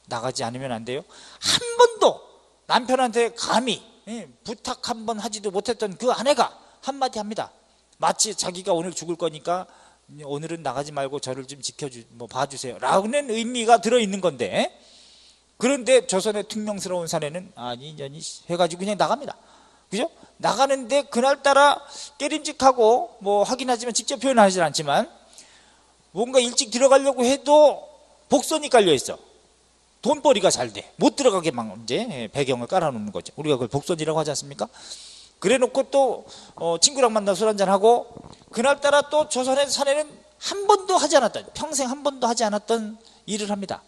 나가지 않으면 안 돼요. 한 번도 남편한테 감히 부탁 한 번 하지도 못했던 그 아내가 한마디 합니다. 마치 자기가 오늘 죽을 거니까 오늘은 나가지 말고 저를 좀 봐주세요 라는 의미가 들어있는 건데 그런데 조선의 퉁명스러운 사내는 아니 해가지고 그냥 나갑니다. 그죠? 나가는데 그날따라 깨림직하고 뭐 하긴 하지만 직접 표현하지 않지만 뭔가 일찍 들어가려고 해도 복선이 깔려있어. 돈벌이가 잘 돼. 못 들어가게 막 이제 배경을 깔아놓는 거죠. 우리가 그걸 복선이라고 하지 않습니까? 그래 놓고 또 친구랑 만나 술 한잔하고 그날따라 또 조선의 사내는 한 번도 하지 않았던 평생 한 번도 하지 않았던 일을 합니다.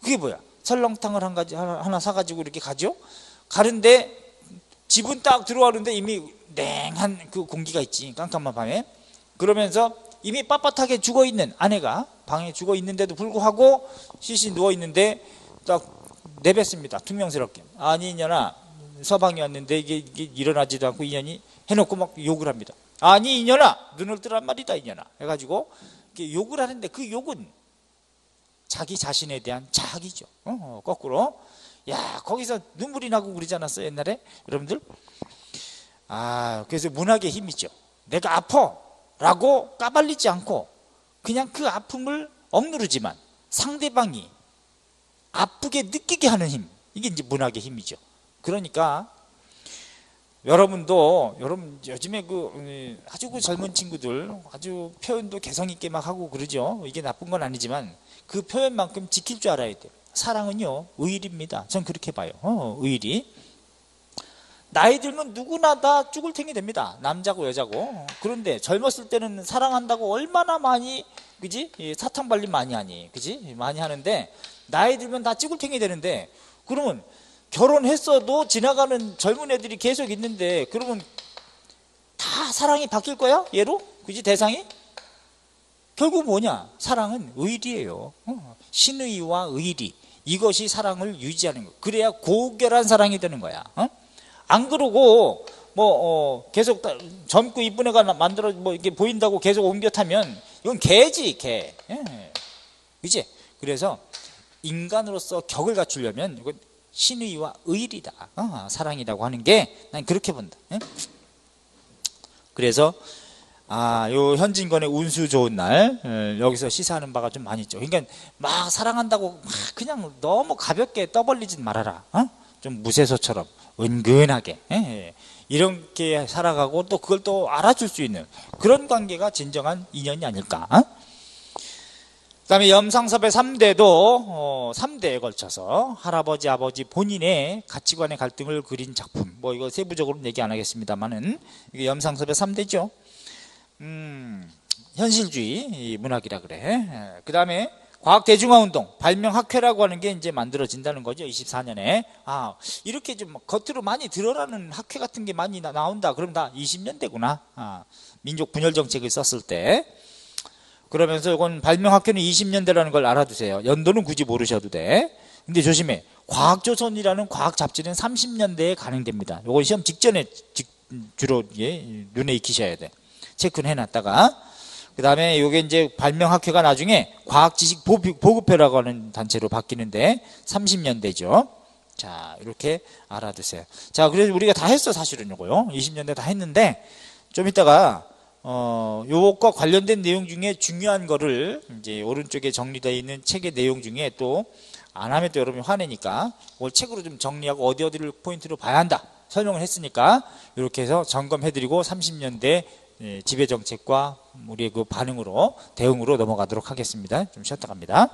그게 뭐야? 설렁탕을 하나 사가지고 이렇게 가죠. 가는데 집은 딱 들어가는데 이미 냉한 그 공기가 있지. 깜깜한 밤에. 그러면서 이미 빳빳하게 죽어있는 아내가 방에 죽어있는데도 불구하고 시시 누워있는데 딱 내뱉습니다. 퉁명스럽게. 아니 이년아 서방이 왔는데 이게 일어나지도 않고 이년이 해놓고 막 욕을 합니다. 아니 이년아 눈을 뜨란 말이다 이년아 해가지고 욕을 하는데 그 욕은 자기 자신에 대한 자학이죠. 거꾸로 야 거기서 눈물이 나고 그러지 않았어요 옛날에 여러분들? 그래서 문학의 힘이죠. 내가 아파 라고 까발리지 않고 그냥 그 아픔을 억누르지만 상대방이 아프게 느끼게 하는 힘 이게 이제 문학의 힘이죠. 그러니까 여러분 요즘에 아주 젊은 친구들 아주 표현도 개성 있게 막 하고 그러죠. 이게 나쁜 건 아니지만 그 표현만큼 지킬 줄 알아야 돼요. 사랑은요 의일입니다. 전 그렇게 봐요. 의일이 나이 들면 누구나 다 쭈글탱이 됩니다. 남자고 여자고. 그런데 젊었을 때는 사랑한다고 얼마나 많이 그지? 사탕 발림 많이 하니 그지? 많이 하는데 나이 들면 다 쭈글탱이 되는데 그러면 결혼했어도 지나가는 젊은 애들이 계속 있는데 그러면 다 사랑이 바뀔 거야? 얘로? 그지? 대상이? 결국 뭐냐? 사랑은 의리예요. 신의와 의리 이것이 사랑을 유지하는 거. 그래야 고결한 사랑이 되는 거야. 안 그러고 계속 젊고 이쁜 애가 만들어 이렇게 보인다고 계속 옮겨 타면 이건 개지 개. 그지? 그래서 인간으로서 격을 갖추려면 이건 신의와 의리다. 사랑이라고 하는 게 난 그렇게 본다. 그래서 요 현진건의 운수 좋은 날 여기서 시사하는 바가 좀 많이 있죠. 그러니까 막 사랑한다고 막 그냥 너무 가볍게 떠벌리진 말아라. 좀 무쇠소처럼 은근하게 이렇게 살아가고 또 그걸 또 알아줄 수 있는 그런 관계가 진정한 인연이 아닐까. 그 다음에 염상섭의 3대도 3대에 걸쳐서 할아버지 아버지 본인의 가치관의 갈등을 그린 작품. 이거 세부적으로는 얘기 안 하겠습니다만은 이게 염상섭의 3대죠. 현실주의 문학이라 그래. 그 다음에 과학대중화운동 발명학회라고 하는 게 이제 만들어진다는 거죠. 24년에 이렇게 좀 겉으로 많이 들어라는 학회 같은 게 많이 나온다. 그럼 다 20년대구나. 민족 분열 정책을 썼을 때. 그러면서 이건 발명학회는 20년대라는 걸 알아두세요. 연도는 굳이 모르셔도 돼. 근데 조심해. 과학조선이라는 과학 잡지는 30년대에 가능됩니다. 이건 시험 직전에 주로 눈에 익히셔야 돼. 체크는 해놨다가. 그 다음에 이게 이제 발명학회가 나중에 과학지식 보급회라고 하는 단체로 바뀌는데 30년대죠. 자, 이렇게 알아두세요. 자, 그래서 우리가 다 했어, 사실은 요거요. 20년대 다 했는데 좀 이따가 요것과 관련된 내용 중에 중요한 거를 이제 오른쪽에 정리되어 있는 책의 내용 중에 또 안 하면 또 여러분이 화내니까 뭘 책으로 좀 정리하고 어디를 포인트로 봐야 한다 설명을 했으니까 이렇게 해서 점검해드리고 30년대 지배정책과 우리의 그 반응으로 대응으로 넘어가도록 하겠습니다. 좀 쉬었다 갑니다.